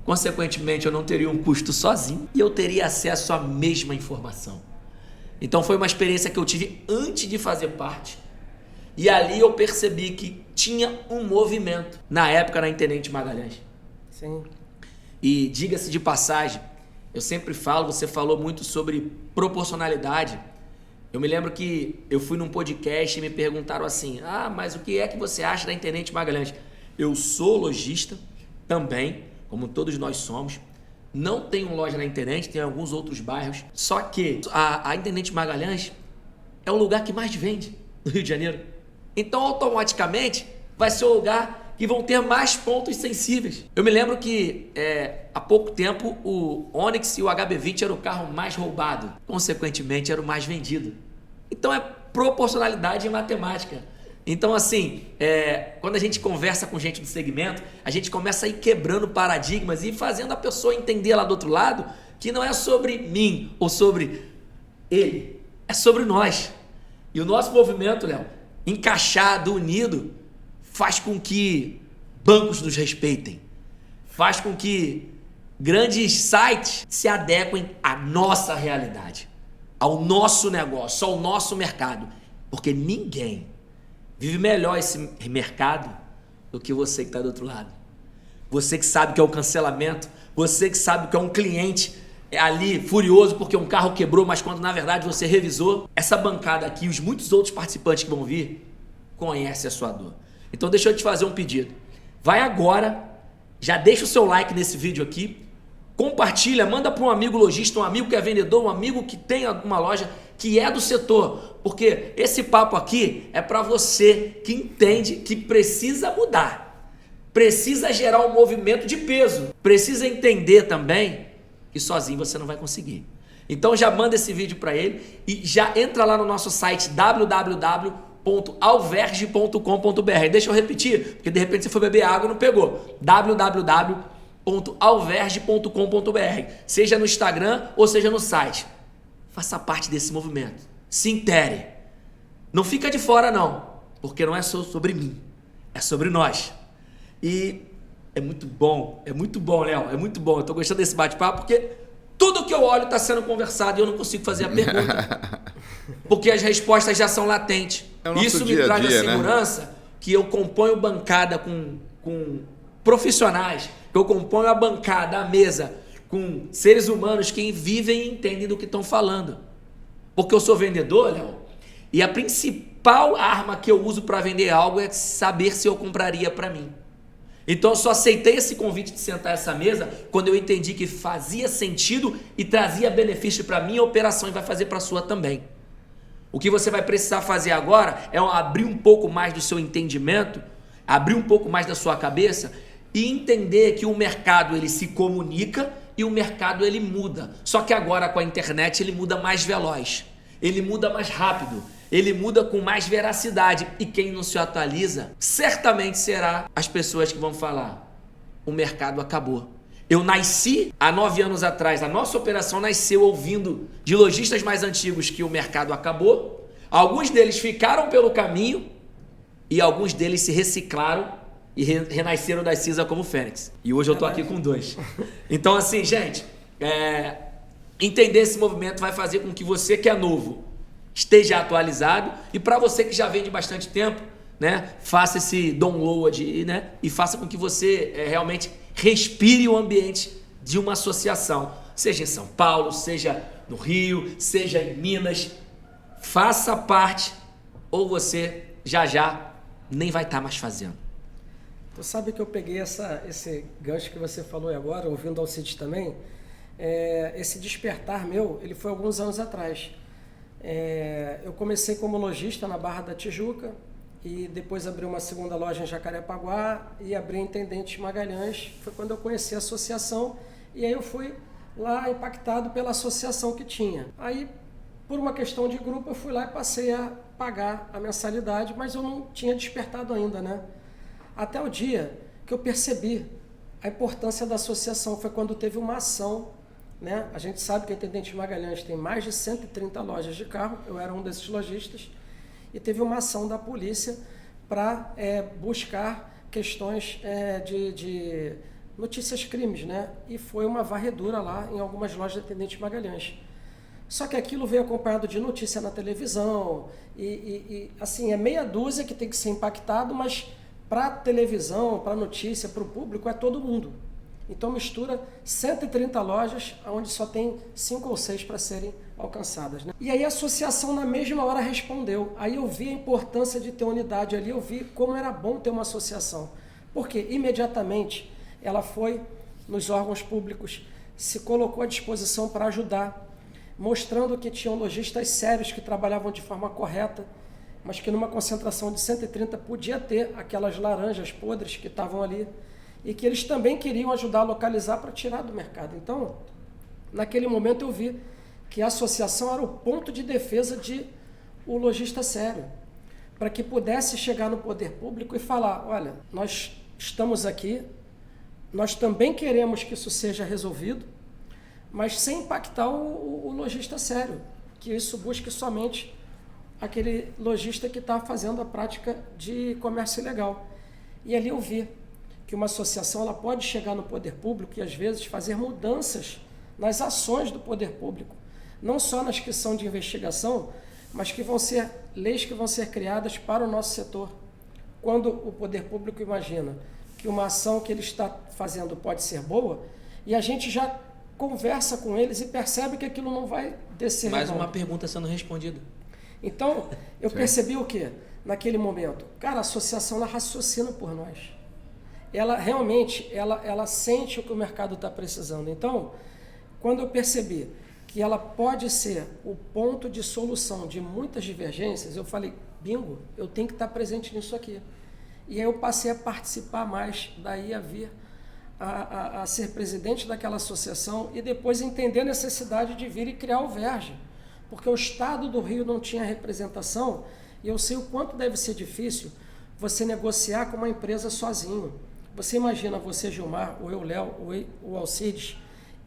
consequentemente eu não teria um custo sozinho e eu teria acesso à mesma informação. Então foi uma experiência que eu tive antes de fazer parte. E ali eu percebi que tinha um movimento, na época na Intendente Magalhães. Sim. E diga-se de passagem, eu sempre falo, você falou muito sobre proporcionalidade. Eu me lembro que eu fui num podcast e me perguntaram assim, mas o que é que você acha da Intendente Magalhães? Eu sou lojista também, como todos nós somos. Não tenho loja na Intendente, tem alguns outros bairros. Só que a Intendente Magalhães é o lugar que mais vende no Rio de Janeiro. Então, automaticamente, vai ser o lugar que vão ter mais pontos sensíveis. Eu me lembro que há pouco tempo o Onix e o HB20 era o carro mais roubado. Consequentemente, era o mais vendido. Então, é proporcionalidade em matemática. Então, assim, quando a gente conversa com gente do segmento, a gente começa a ir quebrando paradigmas e fazendo a pessoa entender lá do outro lado que não é sobre mim ou sobre ele, é sobre nós. E o nosso movimento, Léo, encaixado, unido, faz com que bancos nos respeitem, faz com que grandes sites se adequem à nossa realidade, ao nosso negócio, ao nosso mercado, porque ninguém vive melhor esse mercado do que você que está do outro lado. Você que sabe que é o cancelamento, você que sabe que é um cliente ali furioso porque um carro quebrou, mas quando na verdade você revisou. Essa bancada aqui, os muitos outros participantes que vão vir, conhecem a sua dor. Então deixa eu te fazer um pedido. Vai agora, já deixa o seu like nesse vídeo aqui, Compartilha, manda para um amigo lojista, um amigo que é vendedor, um amigo que tem uma loja que é do setor. Porque esse papo aqui é para você que entende que precisa mudar. Precisa gerar um movimento de peso. Precisa entender também que sozinho você não vai conseguir. Então já manda esse vídeo para ele e já entra lá no nosso site www.alverge.com.br. Deixa eu repetir, porque de repente você foi beber água e não pegou. www.alverge.com.br. Seja no Instagram ou seja no site. Faça parte desse movimento. Se intere. Não fica de fora não, porque não é só sobre mim, é sobre nós. E é muito bom, Léo, é muito bom. Eu tô gostando desse bate-papo porque tudo que eu olho está sendo conversado e eu não consigo fazer a pergunta. Porque as respostas já são latentes. Isso me traz a segurança, né? Que eu componho bancada com profissionais, que eu componho a bancada, a mesa, com seres humanos que vivem e entendem do que estão falando. Porque eu sou vendedor, Léo, e a principal arma que eu uso para vender algo é saber se eu compraria para mim. Então eu só aceitei esse convite de sentar essa mesa quando eu entendi que fazia sentido e trazia benefício para a minha operação e vai fazer para a sua também. O que você vai precisar fazer agora é abrir um pouco mais do seu entendimento, abrir um pouco mais da sua cabeça e entender que o mercado ele se comunica e o mercado ele muda. Só que agora com a internet ele muda mais veloz, ele muda mais rápido. Ele muda com mais veracidade e quem não se atualiza certamente será as pessoas que vão falar: o mercado acabou. Eu nasci há 9 anos atrás, a nossa operação nasceu ouvindo de lojistas mais antigos que o mercado acabou. Alguns deles ficaram pelo caminho e alguns deles se reciclaram e renasceram das cinzas como Fênix. E hoje eu tô aqui com 2. Então assim, gente, entender esse movimento vai fazer com que você que é novo esteja atualizado e para você que já vem de bastante tempo, né, faça esse download, né, e faça com que você realmente respire o ambiente de uma associação, seja em São Paulo, seja no Rio, seja em Minas, faça parte ou você já nem vai estar mais fazendo. Tu sabe que eu peguei esse gancho que você falou agora, ouvindo ao Cid também, esse despertar meu, ele foi alguns anos atrás. Eu comecei como lojista na Barra da Tijuca e depois abri uma segunda loja em Jacarepaguá e abri em Intendente Magalhães. Foi quando eu conheci a associação e aí eu fui lá impactado pela associação que tinha. Aí, por uma questão de grupo, eu fui lá e passei a pagar a mensalidade, mas eu não tinha despertado ainda, né? Até o dia que eu percebi a importância da associação, foi quando teve uma ação, né? A gente sabe que a Intendente Magalhães tem mais de 130 lojas de carro, eu era um desses lojistas, e teve uma ação da polícia para buscar questões de notícias crimes, né? E foi uma varredura lá em algumas lojas da Intendente Magalhães. Só que aquilo veio acompanhado de notícia na televisão, e assim, é meia dúzia que tem que ser impactado, mas para a televisão, para a notícia, para o público, é todo mundo. Então mistura 130 lojas, onde só tem 5 ou 6 para serem alcançadas, né? E aí a associação na mesma hora respondeu. Aí eu vi a importância de ter unidade ali, eu vi como era bom ter uma associação. Porque imediatamente ela foi nos órgãos públicos, se colocou à disposição para ajudar, mostrando que tinham lojistas sérios que trabalhavam de forma correta, mas que numa concentração de 130 podia ter aquelas laranjas podres que estavam ali, e que eles também queriam ajudar a localizar para tirar do mercado. Então, naquele momento eu vi que a associação era o ponto de defesa de o lojista sério, para que pudesse chegar no poder público e falar: olha, nós estamos aqui, nós também queremos que isso seja resolvido, mas sem impactar o lojista sério, que isso busque somente aquele lojista que está fazendo a prática de comércio ilegal. E ali eu vi que uma associação ela pode chegar no poder público e às vezes fazer mudanças nas ações do poder público, não só nas que são de investigação, mas que vão ser leis que vão ser criadas para o nosso setor. Quando o poder público imagina que uma ação que ele está fazendo pode ser boa, e a gente já conversa com eles e percebe que aquilo não vai descer. Mais uma pergunta sendo respondida. Então, eu percebi o quê? Naquele momento, cara, a associação ela raciocina por nós. ela realmente ela sente o que o mercado está precisando. Então, quando eu percebi que ela pode ser o ponto de solução de muitas divergências, eu falei, bingo, eu tenho que estar presente nisso aqui. E aí eu passei a participar mais, daí a vir a ser presidente daquela associação e depois entender a necessidade de vir e criar o Verge, porque o Estado do Rio não tinha representação e eu sei o quanto deve ser difícil você negociar com uma empresa sozinho. Você imagina você, Gilmar, ou eu, Léo, ou o Alcides,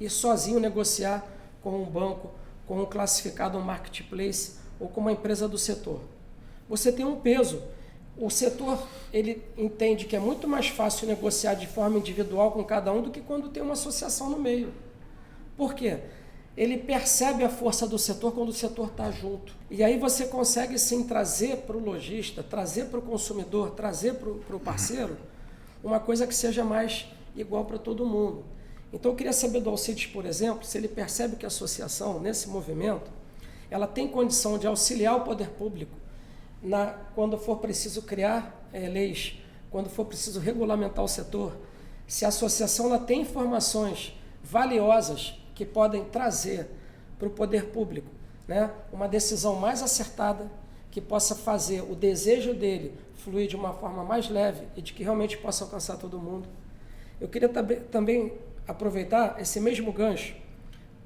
ir sozinho negociar com um banco, com um classificado, um marketplace ou com uma empresa do setor. Você tem um peso. O setor, ele entende que é muito mais fácil negociar de forma individual com cada um do que quando tem uma associação no meio. Por quê? Ele percebe a força do setor quando o setor está junto. E aí você consegue sim trazer para o lojista, trazer para o consumidor, trazer para o parceiro uma coisa que seja mais igual para todo mundo. Então eu queria saber do Alcides, por exemplo, se ele percebe que a associação, nesse movimento, ela tem condição de auxiliar o poder público quando for preciso criar leis, quando for preciso regulamentar o setor, se a associação ela tem informações valiosas que podem trazer para o poder público, né, uma decisão mais acertada, que possa fazer o desejo dele fluir de uma forma mais leve e de que realmente possa alcançar todo mundo. Eu queria também aproveitar esse mesmo gancho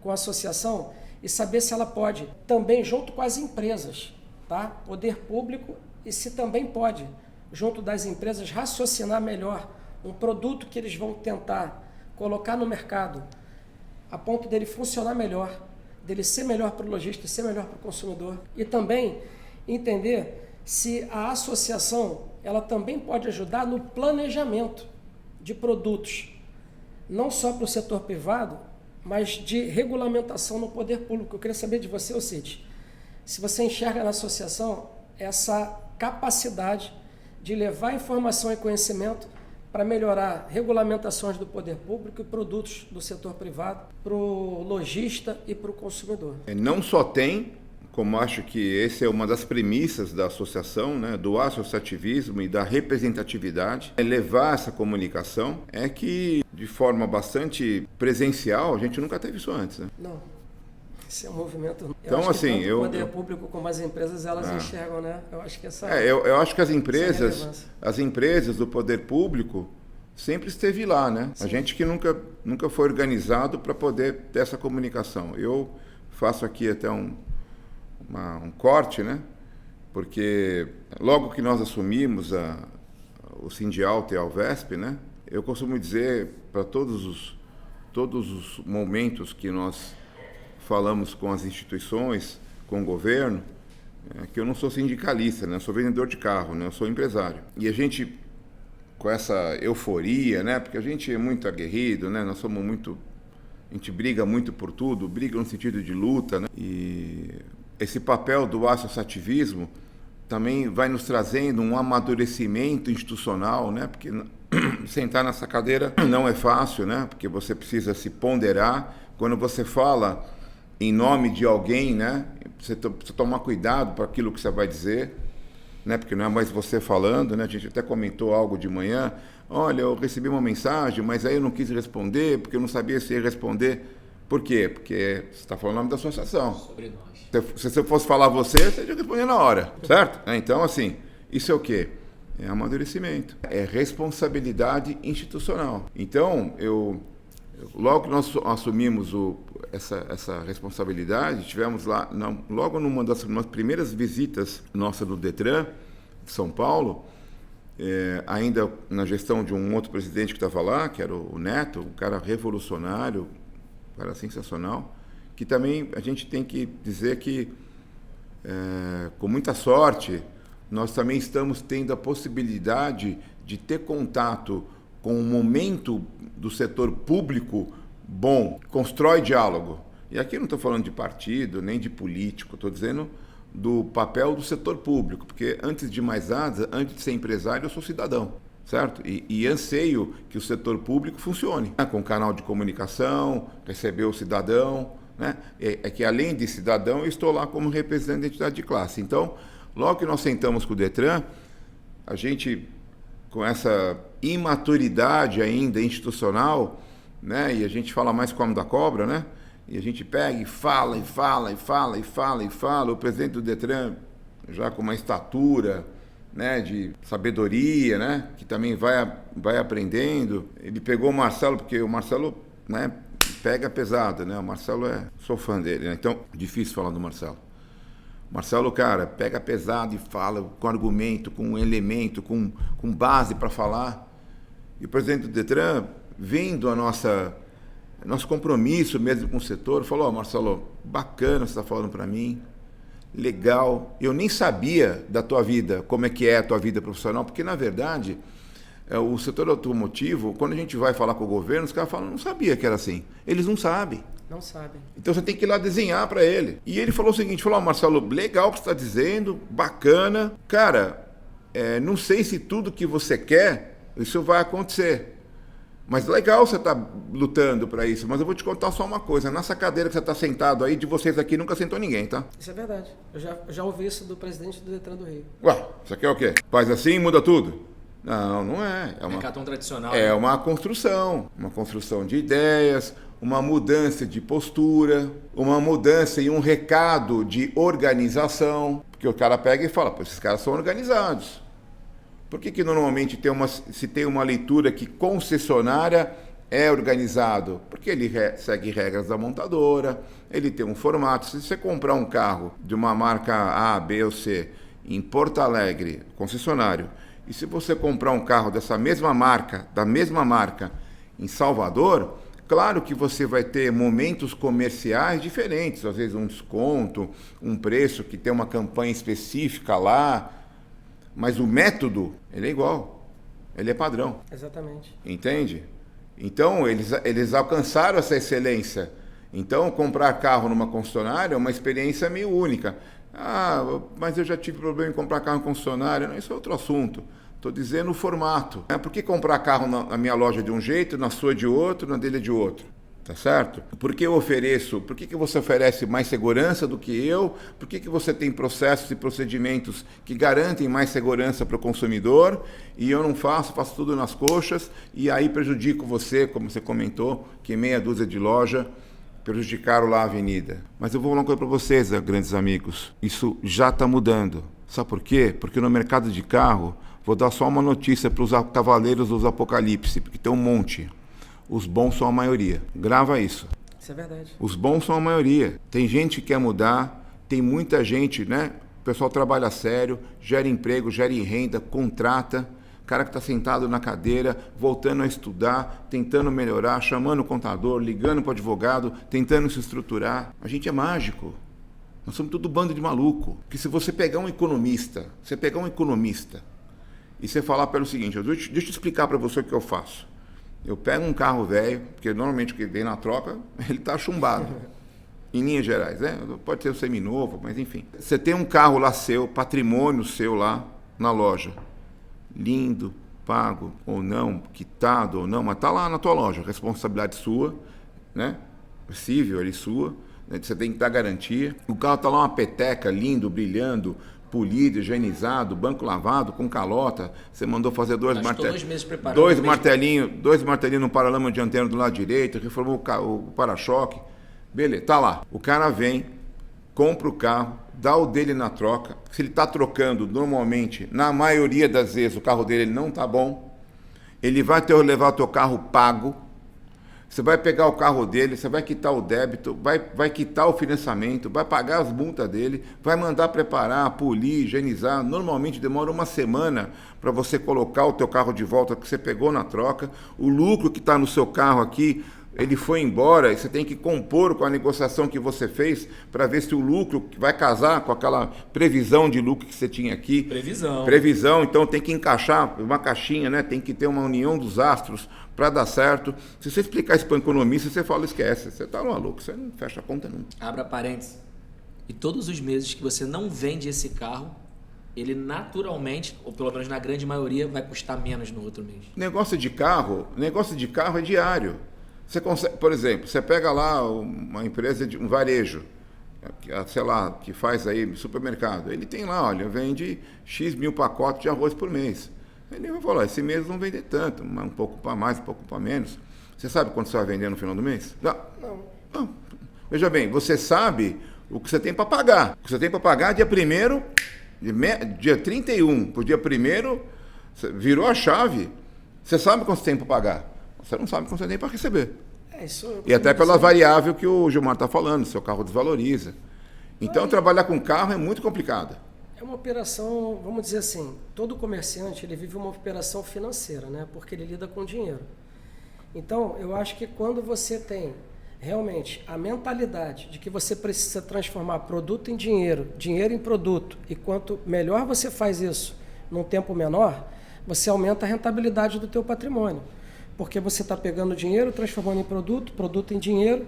com a associação e saber se ela pode, também junto com as empresas, tá? Poder público, e se também pode, junto das empresas, raciocinar melhor um produto que eles vão tentar colocar no mercado a ponto dele funcionar melhor, dele ser melhor para o lojista, ser melhor para o consumidor. E também entender se a associação ela também pode ajudar no planejamento de produtos, não só para o setor privado, mas de regulamentação no poder público. Eu queria saber de você, Alcides, se você enxerga na associação essa capacidade de levar informação e conhecimento para melhorar regulamentações do poder público e produtos do setor privado para o lojista e para o consumidor. Não só tem, como acho que essa é uma das premissas da associação, né, do associativismo e da representatividade, é levar essa comunicação, é que de forma bastante presencial, a gente nunca teve isso antes. Né? Não. Esse é um movimento. Então, assim, o poder público como as empresas, elas enxergam, né? Eu acho que essa. Eu acho que as empresas do poder público sempre esteve lá, né? Sim. A gente que nunca foi organizado para poder ter essa comunicação. Eu faço aqui até um corte, né? Porque logo que nós assumimos o Sindialta e a Alvesp, né? Eu costumo dizer para todos os momentos que nós falamos com as instituições, com o governo, que eu não sou sindicalista, né? Eu sou vendedor de carro, né? Eu sou empresário. E a gente, com essa euforia, né? Porque a gente é muito aguerrido, né? Nós somos muito... A gente briga muito por tudo, briga no sentido de luta, né? E esse papel do associativismo também vai nos trazendo um amadurecimento institucional, né? Porque sentar nessa cadeira não é fácil, né? Porque você precisa se ponderar. Quando você fala em nome de alguém, né? Você precisa tomar cuidado para aquilo que você vai dizer, né? Porque não é mais você falando, né? A gente até comentou algo de manhã. Olha, eu recebi uma mensagem, mas aí eu não quis responder, porque eu não sabia se ia responder. Por quê? Porque você está falando o nome da associação. Sobre nós. Se eu fosse falar você ia responder na hora, certo? Então, assim, isso é o quê? É amadurecimento. É responsabilidade institucional. Então, logo que nós assumimos essa responsabilidade, tivemos lá, logo numa das primeiras visitas nossa do Detran, de São Paulo, ainda na gestão de um outro presidente que estava lá, que era o Neto, um cara revolucionário, um cara sensacional, que também a gente tem que dizer que, com muita sorte, nós também estamos tendo a possibilidade de ter contato com o momento do setor público bom, constrói diálogo. E aqui eu não estou falando de partido, nem de político, estou dizendo do papel do setor público, porque antes de mais nada, antes de ser empresário, eu sou cidadão, certo? E anseio que o setor público funcione, né? Com canal de comunicação, receber o cidadão, né? É que além de cidadão, eu estou lá como representante da entidade de classe. Então, logo que nós sentamos com o Detran, a gente com essa imaturidade ainda institucional, né? E a gente fala mais como da cobra, né? E a gente pega e fala, e fala, e fala, e fala, e fala. O presidente do Detran, já com uma estatura, né, de sabedoria, né, que também vai aprendendo. Ele pegou o Marcelo, porque o Marcelo, né, pega pesado, né? O Marcelo sou fã dele, né? Então, difícil falar do Marcelo. Marcelo, cara, pega pesado e fala com argumento, com elemento, com base para falar. E o presidente do Detran, vendo nosso compromisso mesmo com o setor, falou: Marcelo, bacana você está falando para mim, legal. Eu nem sabia da tua vida, como é que é a tua vida profissional, porque, na verdade, o setor automotivo, quando a gente vai falar com o governo, os caras falam: não sabia que era assim. Eles não sabem. Não sabem. Então você tem que ir lá desenhar para ele. E ele falou o seguinte, falou: Marcelo, legal o que você está dizendo, bacana. Cara, não sei se tudo que você quer, isso vai acontecer. Mas legal você estar lutando para isso. Mas eu vou te contar só uma coisa. Nessa cadeira que você está sentado aí, de vocês aqui, nunca sentou ninguém, tá? Isso é verdade. Eu já ouvi isso do presidente do Detran do Rio. Ué, isso aqui é o quê? Faz assim e muda tudo? Não, não é. É uma cartão tradicional. É uma construção de ideias, uma mudança de postura, uma mudança e um recado de organização. Porque o cara pega e fala: pô, esses caras são organizados. Por que normalmente se tem uma leitura que concessionária é organizado? Porque ele segue regras da montadora, ele tem um formato. Se você comprar um carro de uma marca A, B ou C em Porto Alegre, concessionário, e se você comprar um carro da mesma marca em Salvador, claro que você vai ter momentos comerciais diferentes, às vezes um desconto, um preço que tem uma campanha específica lá, mas o método, ele é igual, ele é padrão. Exatamente. Entende? Então, eles alcançaram essa excelência. Então, comprar carro numa concessionária é uma experiência meio única. Ah, mas eu já tive problema em comprar carro em concessionária. Não, isso é outro assunto. Estou dizendo o formato. Por que comprar carro na minha loja de um jeito, na sua de outro, na dele de outro? Tá certo? Por que você oferece mais segurança do que eu? Por que você tem processos e procedimentos que garantem mais segurança para o consumidor e eu não faço tudo nas coxas e aí prejudico você, como você comentou, que meia dúzia de loja prejudicaram lá a avenida. Mas eu vou falar uma coisa para vocês, grandes amigos, isso já está mudando. Sabe por quê? Porque no mercado de carro, vou dar só uma notícia para os cavaleiros dos apocalipse, porque tem um monte. Os bons são a maioria. Grava isso. Isso é verdade. Os bons são a maioria. Tem gente que quer mudar, tem muita gente, né? O pessoal trabalha sério, gera emprego, gera renda, contrata. Cara que está sentado na cadeira, voltando a estudar, tentando melhorar, chamando o contador, ligando para o advogado, tentando se estruturar. A gente é mágico. Nós somos tudo bando de maluco. Porque se você pegar um economista, e você falar pelo seguinte: deixa eu explicar para você o que eu faço. Eu pego um carro velho, porque normalmente o que vem na troca, ele está chumbado, em linhas gerais, né? Pode ser um seminovo, mas enfim. Você tem um carro lá seu, patrimônio seu lá na loja, lindo, pago ou não, quitado ou não, mas está lá na tua loja, responsabilidade sua, né? Possível ali sua, né? Você tem que dar garantia. O carro está lá uma peteca, lindo, brilhando, polido, higienizado, banco lavado, com calota. Você mandou fazer dois martelinhos no paralama dianteiro do lado direito, reformou o para-choque. Beleza, tá lá. O cara vem, compra o carro, dá o dele na troca. Se ele está trocando, normalmente, na maioria das vezes, o carro dele não está bom. Ele vai levar o teu carro pago. Você vai pegar o carro dele, você vai quitar o débito, vai quitar o financiamento, vai pagar as multas dele, vai mandar preparar, polir, higienizar. Normalmente demora uma semana para você colocar o teu carro de volta que você pegou na troca. O lucro que está no seu carro aqui, ele foi embora e você tem que compor com a negociação que você fez para ver se o lucro vai casar com aquela previsão de lucro que você tinha aqui. Previsão, então tem que encaixar uma caixinha, né? Tem que ter uma união dos astros para dar certo. Se você explicar isso para o economista, você fala: esquece, você está maluco, você não fecha a conta nunca. Abra parênteses. E todos os meses que você não vende esse carro, ele naturalmente, ou pelo menos na grande maioria, vai custar menos no outro mês. Negócio de carro é diário. Você consegue, por exemplo, você pega lá uma empresa de um varejo, sei lá, que faz aí supermercado. Ele tem lá, olha, vende X mil pacotes de arroz por mês. Ele vai falar, esse mês não vender tanto, um pouco para mais, um pouco para menos. Você sabe quanto você vai vender no final do mês? Não. Veja bem, você sabe o que você tem para pagar. O que você tem para pagar dia 1º, dia 31 para o dia 1º, virou a chave. Você sabe quanto você tem para pagar. Você não sabe quanto você tem para receber. E até pela variável que o Gilmar está falando, seu carro desvaloriza. Então, trabalhar com carro é muito complicado. É uma operação, vamos dizer assim, todo comerciante ele vive uma operação financeira, né? Porque ele lida com dinheiro. Então, eu acho que quando você tem realmente a mentalidade de que você precisa transformar produto em dinheiro, dinheiro em produto, e quanto melhor você faz isso num tempo menor, você aumenta a rentabilidade do teu patrimônio. Porque você está pegando dinheiro, transformando em produto, produto em dinheiro,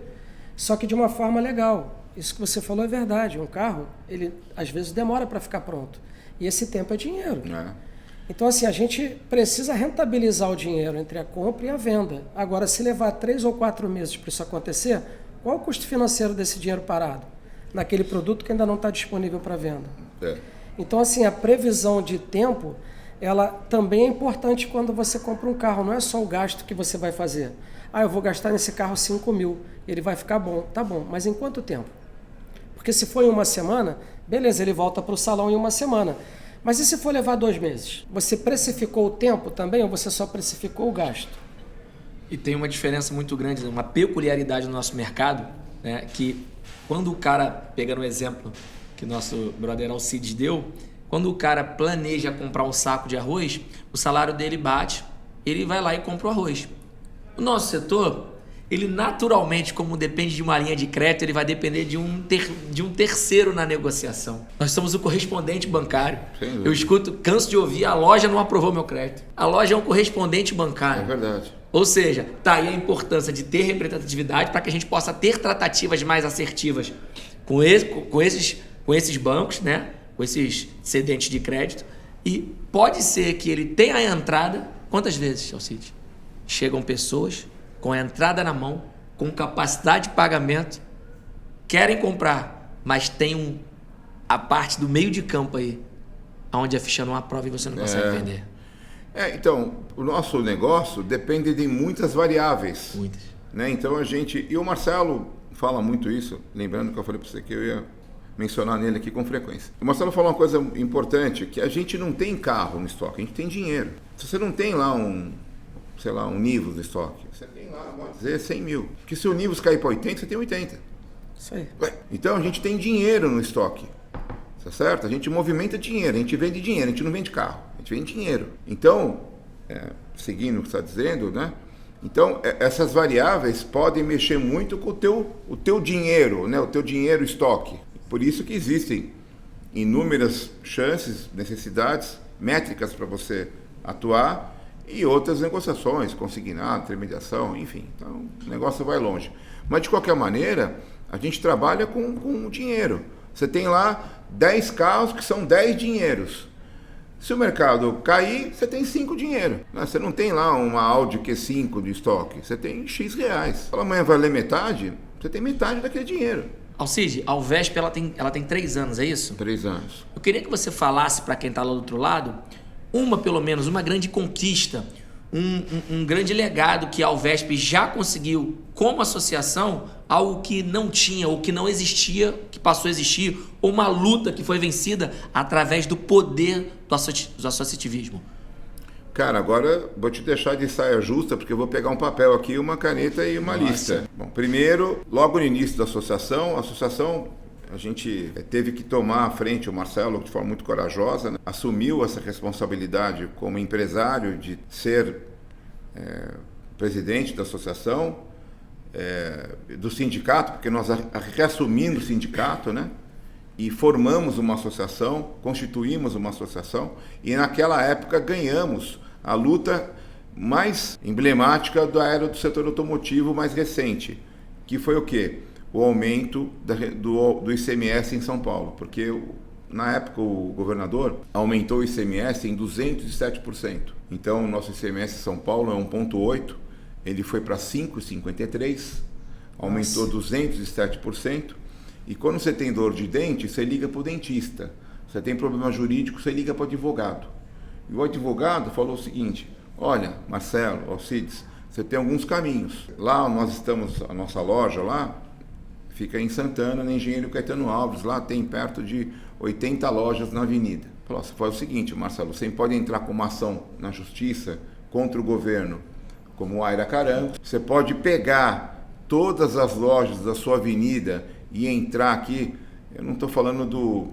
só que de uma forma legal. Isso que você falou é verdade. Um carro, ele às vezes demora para ficar pronto. E esse tempo é dinheiro. Então, assim, a gente precisa rentabilizar o dinheiro entre a compra e a venda. Agora, se levar 3 ou 4 meses para isso acontecer, qual o custo financeiro desse dinheiro parado? Naquele produto que ainda não está disponível para venda. Então, assim, a previsão de tempo, ela também é importante quando você compra um carro. Não é só o gasto que você vai fazer. Eu vou gastar nesse carro 5 mil, ele vai ficar bom. Tá bom, mas em quanto tempo? Porque se for em uma semana, beleza, ele volta para o salão em uma semana. Mas e se for levar 2 meses? Você precificou o tempo também ou você só precificou o gasto? E tem uma diferença muito grande, uma peculiaridade no nosso mercado, né, que quando o cara, pegando o exemplo que o nosso brother Alcides deu, quando o cara planeja comprar um saco de arroz, o salário dele bate, ele vai lá e compra o arroz. O nosso setor, ele naturalmente, como depende de uma linha de crédito, ele vai depender de um terceiro na negociação. Nós somos o correspondente bancário. Eu canso de ouvir, a loja não aprovou meu crédito. A loja é um correspondente bancário. É verdade. Ou seja, tá aí a importância de ter representatividade para que a gente possa ter tratativas mais assertivas com esses bancos, né? Com esses cedentes de crédito. E pode ser que ele tenha a entrada. Quantas vezes, Alcides? Chegam pessoas com a entrada na mão, com capacidade de pagamento, querem comprar, mas tem a parte do meio de campo aí, onde a ficha não aprova e você não consegue vender. Então, o nosso negócio depende de muitas variáveis. Muitas. Né? Então, e o Marcelo fala muito isso, lembrando que eu falei para você que eu ia mencionar nele aqui com frequência. O Marcelo falou uma coisa importante, que a gente não tem carro no estoque, a gente tem dinheiro. Se você não tem lá um Nivus no estoque, você tem lá, pode dizer, 100 mil. Porque se o Nivus cair para 80, você tem 80. Isso aí. Então a gente tem dinheiro no estoque, tá certo? A gente movimenta dinheiro, a gente vende dinheiro, a gente não vende carro, a gente vende dinheiro. Então, seguindo o que você está dizendo, né? Então, essas variáveis podem mexer muito com o teu dinheiro, né? O teu dinheiro estoque. Por isso que existem inúmeras chances, necessidades, métricas para você atuar, e outras negociações, consignado, intermediação, enfim. Então, o negócio vai longe. Mas, de qualquer maneira, a gente trabalha com dinheiro. Você tem lá 10 carros que são 10 dinheiros. Se o mercado cair, você tem 5 dinheiro. Você não tem lá uma Audi Q5 de estoque. Você tem X reais. Se amanhã valer metade, você tem metade daquele dinheiro. Alcide, a Alvesp ela tem 3 anos, é isso? 3 anos. Eu queria que você falasse para quem está lá do outro lado, pelo menos, uma grande conquista, um grande legado que a Alvesp já conseguiu como associação, algo que não tinha ou que não existia, que passou a existir, ou uma luta que foi vencida através do poder do associativismo. Cara, agora vou te deixar de saia justa, porque eu vou pegar um papel aqui, uma caneta e uma lista. Bom, primeiro, logo no início da associação, a gente teve que tomar à frente, o Marcelo, de forma muito corajosa, né? Assumiu essa responsabilidade como empresário de ser presidente da associação, do sindicato, porque nós reassumimos o sindicato, né? E formamos uma associação, constituímos uma associação, e naquela época ganhamos a luta mais emblemática da era do setor automotivo mais recente, que foi o quê? O aumento do ICMS em São Paulo, porque na época o governador aumentou o ICMS em 207%. Então o nosso ICMS em São Paulo é 1,8%, ele foi para 5,53%, aumentou 207%. E quando você tem dor de dente, você liga para o dentista. Você tem problema jurídico, você liga para o advogado. E o advogado falou o seguinte: olha, Marcelo, Alcides, você tem alguns caminhos. Lá nós estamos, a nossa loja lá fica em Santana, na Engenheiro Caetano Alves, lá tem perto de 80 lojas na avenida. Falou: você faz o seguinte, Marcelo, você pode entrar com uma ação na justiça contra o governo, como o Aira Carango, você pode pegar todas as lojas da sua avenida e entrar aqui. Eu não estou falando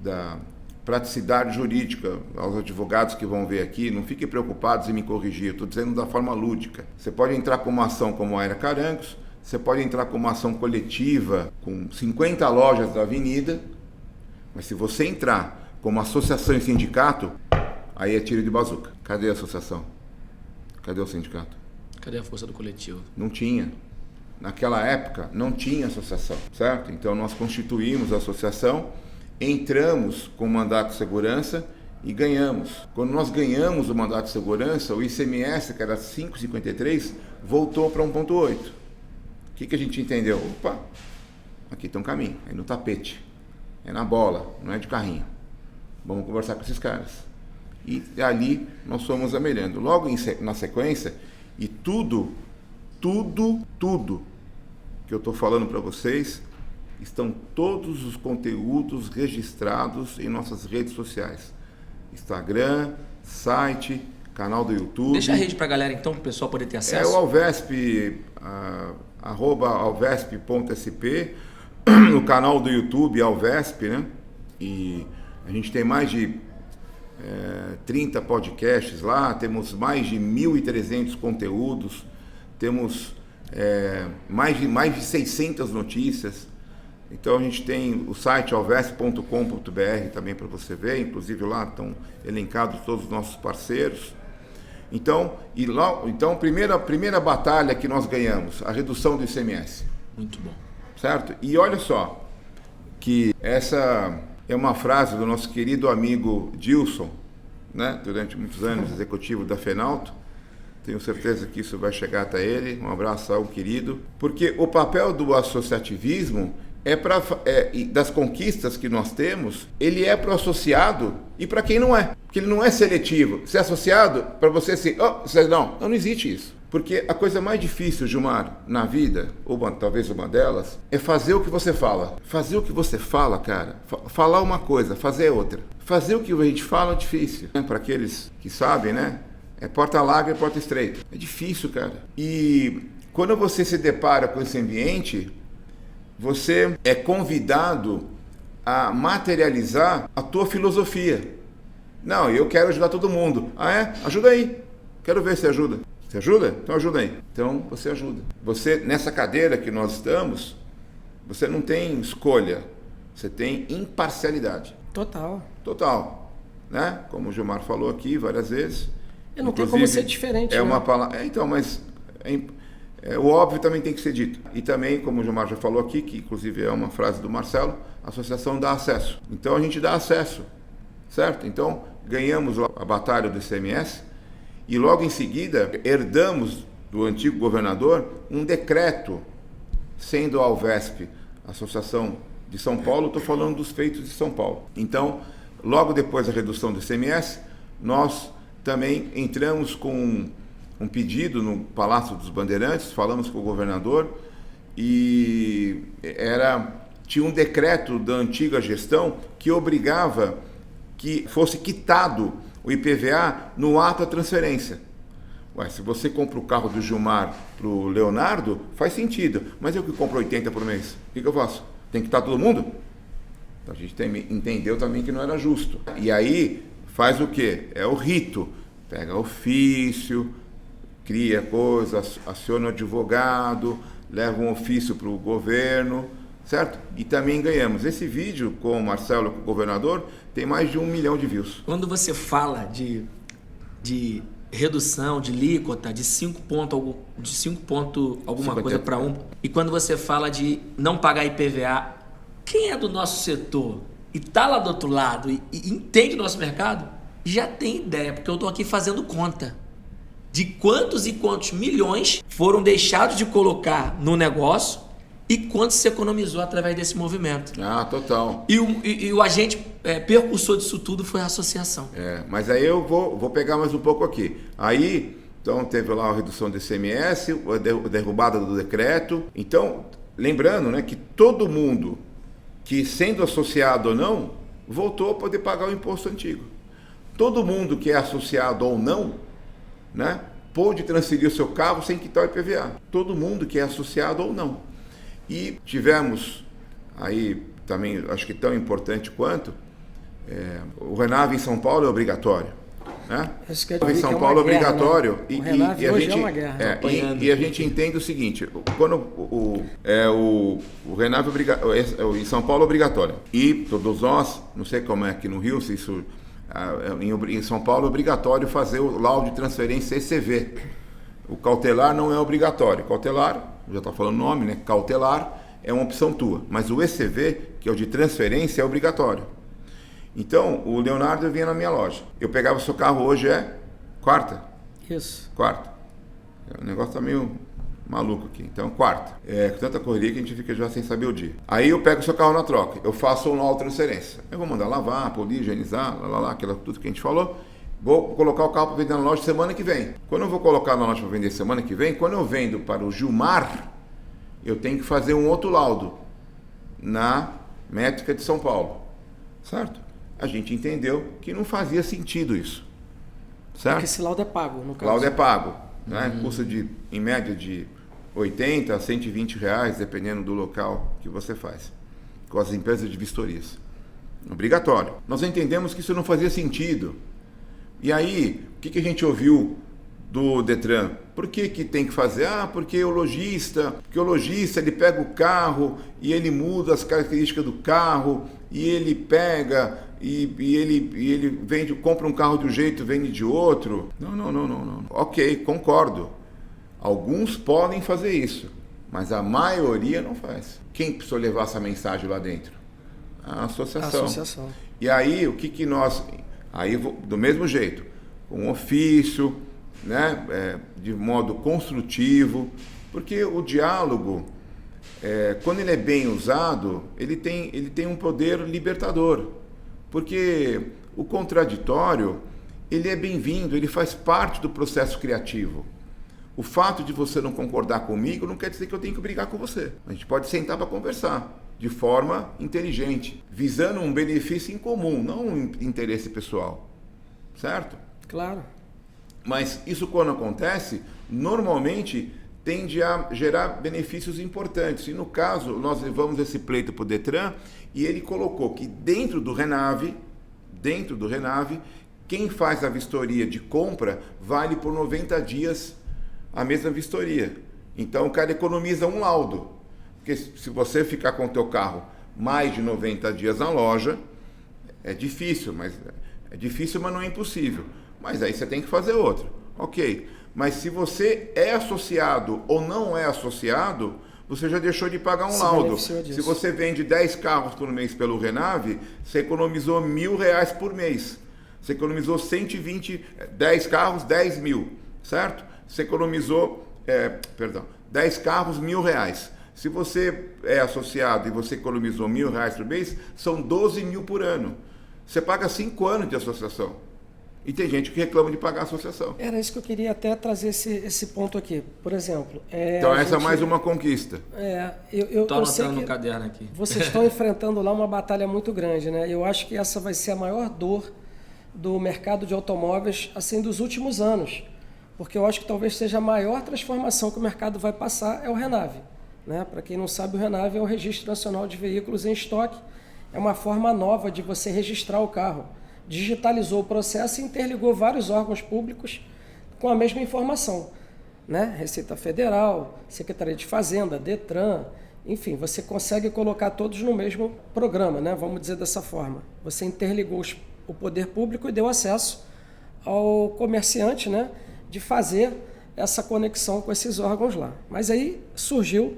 da praticidade jurídica, aos advogados que vão ver aqui, não fiquem preocupados em me corrigir, eu estou dizendo da forma lúdica. Você pode entrar com uma ação como a Aira Carangos, você pode entrar com uma ação coletiva com 50 lojas da avenida, mas se você entrar como associação e sindicato, aí é tiro de bazuca. Cadê a associação? Cadê o sindicato? Cadê a força do coletivo? Não tinha. Naquela época não tinha associação, certo? Então nós constituímos a associação, entramos com o mandato de segurança e ganhamos. Quando nós ganhamos o mandato de segurança, o ICMS, que era 5,53, voltou para 1,8. O que a gente entendeu? Opa, aqui tem um caminho, é no tapete, é na bola, não é de carrinho. Vamos conversar com esses caras. E ali nós fomos amelhando. Logo na sequência, e tudo que eu estou falando para vocês, estão todos os conteúdos registrados em nossas redes sociais. Instagram, site, canal do YouTube. Deixa a rede para a galera então, para o pessoal poder ter acesso. É o Alvesp, @alvesp.sp, no canal do YouTube Alvesp, né? E a gente tem mais de 30 podcasts lá, temos mais de 1.300 conteúdos, temos mais de 600 notícias. Então a gente tem o site alvesp.com.br também para você ver, inclusive lá estão elencados todos os nossos parceiros. Então, primeira batalha que nós ganhamos, a redução do ICMS. Muito bom. Certo? E olha só, que essa é uma frase do nosso querido amigo Dilson, né? Durante muitos anos executivo da Fenalto. Tenho certeza que isso vai chegar até ele. Um abraço ao querido. Porque o papel do associativismo das conquistas que nós temos, ele é para o associado e para quem não é. Porque ele não é seletivo. Ser associado, para você assim, não existe isso. Porque a coisa mais difícil, Gilmar, na vida, ou talvez uma delas, é fazer o que você fala. Fazer o que você fala, cara, falar uma coisa, fazer outra. Fazer o que a gente fala é difícil. Para aqueles que sabem, né? É porta larga e porta estreita. É difícil, cara. E quando você se depara com esse ambiente, você é convidado a materializar a tua filosofia. Não, eu quero ajudar todo mundo. Ah, é? Ajuda aí. Quero ver se ajuda. Você ajuda? Então ajuda aí. Então você ajuda. Você, nessa cadeira que nós estamos, você não tem escolha. Você tem imparcialidade. Total. Né? Como o Gilmar falou aqui várias vezes. E não tem como ser diferente. Uma palavra. Então, mas o óbvio também tem que ser dito. E também, como o Gilmar já falou aqui, que inclusive é uma frase do Marcelo, a associação dá acesso. Então a gente dá acesso, certo? Então ganhamos a batalha do ICMS e logo em seguida herdamos do antigo governador um decreto, sendo a Alvesp, a Associação de São Paulo, estou falando dos feitos de São Paulo. Então, logo depois da redução do ICMS, nós também entramos com um pedido no Palácio dos Bandeirantes, falamos com o governador e tinha um decreto da antiga gestão que obrigava que fosse quitado o IPVA no ato da transferência. Ué, se você compra o carro do Gilmar para o Leonardo, faz sentido, mas eu que compro 80 por mês, o que eu faço? Tem que quitar todo mundo? Então a gente entendeu também que não era justo. E aí faz o quê? É o rito. Pega ofício, cria coisa, aciona o advogado, leva um ofício para o governo, certo? E também ganhamos. Esse vídeo com o Marcelo, com o governador, tem mais de 1 milhão de views. Quando você fala de redução de alíquota de 5 pontos alguma coisa para 1, e quando você fala de não pagar IPVA, quem é do nosso setor e está lá do outro lado e entende o nosso mercado, já tem ideia, porque eu estou aqui fazendo conta de quantos e quantos milhões foram deixados de colocar no negócio e quanto se economizou através desse movimento. Ah, total. E o agente percursor disso tudo foi a associação. Mas aí eu vou pegar mais um pouco aqui. Aí, então, teve lá a redução do ICMS, a derrubada do decreto. Então, lembrando, né, que todo mundo que, sendo associado ou não, voltou a poder pagar o imposto antigo. Todo mundo que é associado ou não, né, pôde transferir o seu carro sem quitar o IPVA. Todo mundo que é associado ou não. E tivemos aí também, acho que tão importante quanto, o Renave em São Paulo é obrigatório. Né? Em São Paulo é obrigatório. Né? O Renave hoje é uma guerra. E a gente entende o seguinte, quando o Renave em São Paulo é obrigatório. E todos nós, não sei como é aqui no Rio, se isso... Em São Paulo é obrigatório fazer o laudo de transferência ECV. O cautelar não é obrigatório. Cautelar, já está falando o nome, né? Cautelar é uma opção tua. Mas o ECV, que é o de transferência, é obrigatório. Então, o Leonardo vinha na minha loja. Eu pegava o seu carro hoje, quarta? Isso. Quarta. O negócio está meio maluco aqui. Então, quarta. Com tanta correria que a gente fica já sem saber o dia. Aí eu pego o seu carro na troca. Eu faço uma autotransferência. Eu vou mandar lavar, polir, higienizar, tudo que a gente falou. Vou colocar o carro para vender na loja semana que vem. Quando eu vou colocar na loja para vender semana que vem, quando eu vendo para o Gilmar, eu tenho que fazer um outro laudo na métrica de São Paulo. Certo? A gente entendeu que não fazia sentido isso. Certo? Porque esse laudo é pago, no caso. Laudo é pago. Né? Custa em média de 80 a 120 reais, dependendo do local que você faz. Com as empresas de vistorias. Obrigatório. Nós entendemos que isso não fazia sentido. E aí, o que a gente ouviu do Detran? Por que tem que fazer? Porque o lojista ele pega o carro e ele muda as características do carro e ele pega e ele vende, compra um carro de um jeito, vende de outro. Não. Ok, concordo. Alguns podem fazer isso, mas a maioria não faz. Quem precisou levar essa mensagem lá dentro? A associação. E aí, o que nós... Aí, do mesmo jeito, com ofício, né, de modo construtivo, porque o diálogo, quando ele é bem usado, ele tem um poder libertador, porque o contraditório, ele é bem-vindo, ele faz parte do processo criativo. O fato de você não concordar comigo não quer dizer que eu tenho que brigar com você. A gente pode sentar para conversar de forma inteligente, visando um benefício em comum, não um interesse pessoal. Certo? Claro. Mas isso, quando acontece, normalmente tende a gerar benefícios importantes. E no caso, nós levamos esse pleito para o Detran e ele colocou que dentro do Renave, quem faz a vistoria de compra vale por 90 dias a mesma vistoria. Então o cara economiza um laudo. Porque se você ficar com o teu carro mais de 90 dias na loja, é difícil, mas não é impossível. Mas aí você tem que fazer outro. Ok. Mas se você é associado ou não é associado, você já deixou de pagar um laudo. Se você vende 10 carros por mês pelo Renave, você economizou R$1.000 por mês. Você economizou 10 carros, 10 mil. Certo? Você economizou, 10 carros, R$1.000. Se você é associado e você economizou R$1.000 por mês, são 12 mil por ano. Você paga 5 anos de associação. E tem gente que reclama de pagar a associação. Era isso que eu queria até trazer esse ponto aqui. Por exemplo... então essa é mais uma conquista. Estou anotando no caderno aqui. Vocês estão enfrentando lá uma batalha muito grande, né? Eu acho que essa vai ser a maior dor do mercado de automóveis assim, dos últimos anos. Porque eu acho que talvez seja a maior transformação que o mercado vai passar é o Renave. Né? Para quem não sabe, o Renave é o Registro Nacional de Veículos em Estoque. É uma forma nova de você registrar o carro. Digitalizou o processo e interligou vários órgãos públicos com a mesma informação. Né? Receita Federal, Secretaria de Fazenda, Detran, enfim, você consegue colocar todos no mesmo programa, né? Vamos dizer dessa forma. Você interligou o poder público e deu acesso ao comerciante, né, de fazer essa conexão com esses órgãos lá. Mas aí surgiu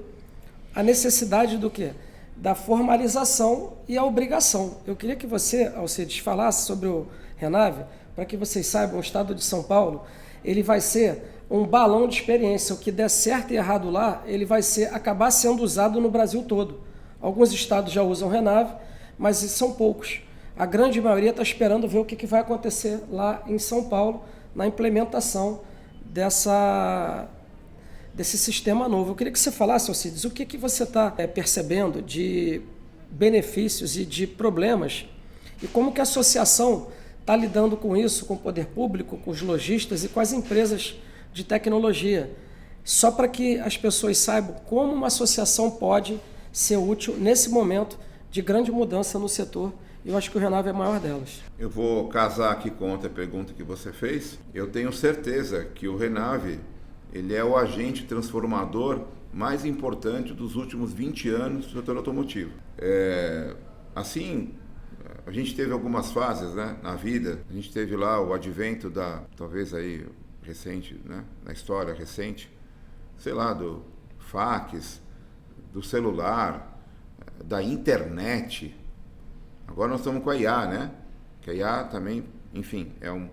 a necessidade do quê? Da formalização e a obrigação. Eu queria que você, Alcides, falasse sobre o Renave, para que vocês saibam, o Estado de São Paulo, ele vai ser um balão de experiência. O que der certo e errado lá, ele vai acabar sendo usado no Brasil todo. Alguns estados já usam Renave, mas são poucos. A grande maioria está esperando ver o que vai acontecer lá em São Paulo, na implementação desse sistema novo. Eu queria que você falasse, Alcides, o que você está percebendo de benefícios e de problemas e como que a associação está lidando com isso, com o poder público, com os lojistas e com as empresas de tecnologia, só para que as pessoas saibam como uma associação pode ser útil nesse momento de grande mudança no setor. Eu acho que o Renave é a maior delas. Eu vou casar aqui com outra pergunta que você fez. Eu tenho certeza que o Renave, ele é o agente transformador mais importante dos últimos 20 anos do setor automotivo. Assim, a gente teve algumas fases, né, na vida. A gente teve lá o advento talvez aí recente, né, na história recente, sei lá, do fax, do celular, da internet. Agora nós estamos com a IA, né? Que a IA também, enfim, é um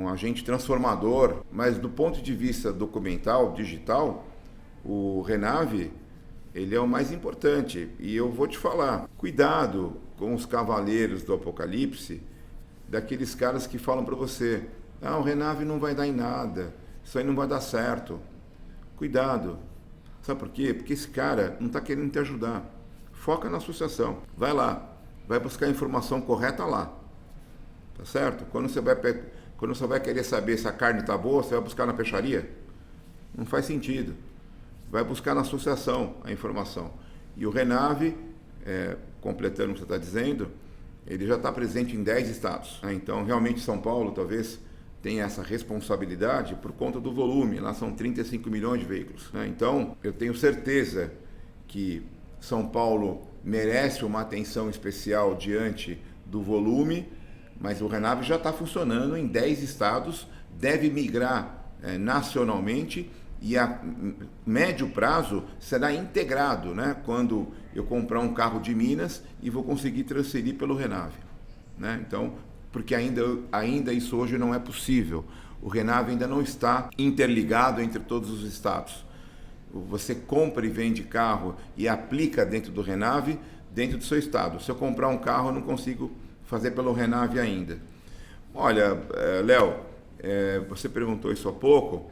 agente transformador, mas do ponto de vista documental, digital, o Renave, ele é o mais importante. E eu vou te falar, cuidado com os cavaleiros do apocalipse, daqueles caras que falam para você, o Renave não vai dar em nada, isso aí não vai dar certo. Cuidado. Sabe por quê? Porque esse cara não está querendo te ajudar. Foca na associação. Vai lá. Vai buscar a informação correta lá. Tá certo? Quando você vai querer saber se a carne está boa, você vai buscar na peixaria? Não faz sentido. Vai buscar na associação a informação. E o Renave, completando o que você está dizendo, ele já está presente em 10 estados. Então, realmente, São Paulo talvez tenha essa responsabilidade por conta do volume. Lá são 35 milhões de veículos. Então, eu tenho certeza que São Paulo merece uma atenção especial diante do volume, mas o Renave já está funcionando em 10 estados, deve migrar nacionalmente e a médio prazo será integrado, né, quando eu comprar um carro de Minas e vou conseguir transferir pelo Renave. Né? Então, porque ainda isso hoje não é possível. O Renave ainda não está interligado entre todos os estados. Você compra e vende carro e aplica dentro do Renave, dentro do seu estado. Se eu comprar um carro, eu não consigo fazer pelo Renave ainda. Olha, Léo, você perguntou isso há pouco.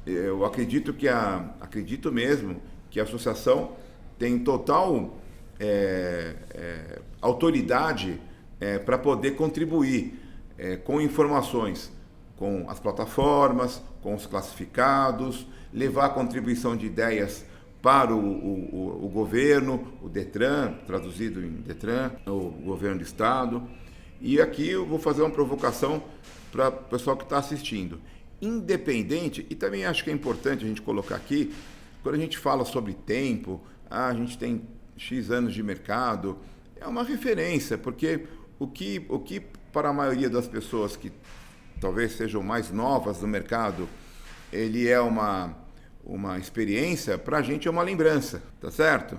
Eu acredito mesmo que a associação tem total autoridade para poder contribuir com informações, com as plataformas, com os classificados, levar a contribuição de ideias para o governo, o Detran, traduzido em Detran, o governo do estado. E aqui eu vou fazer uma provocação para o pessoal que está assistindo. Independente, e também acho que é importante a gente colocar aqui, quando a gente fala sobre tempo, a gente tem X anos de mercado, é uma referência, porque o que para a maioria das pessoas que talvez sejam mais novas no mercado, ele é uma experiência, para a gente é uma lembrança, tá certo?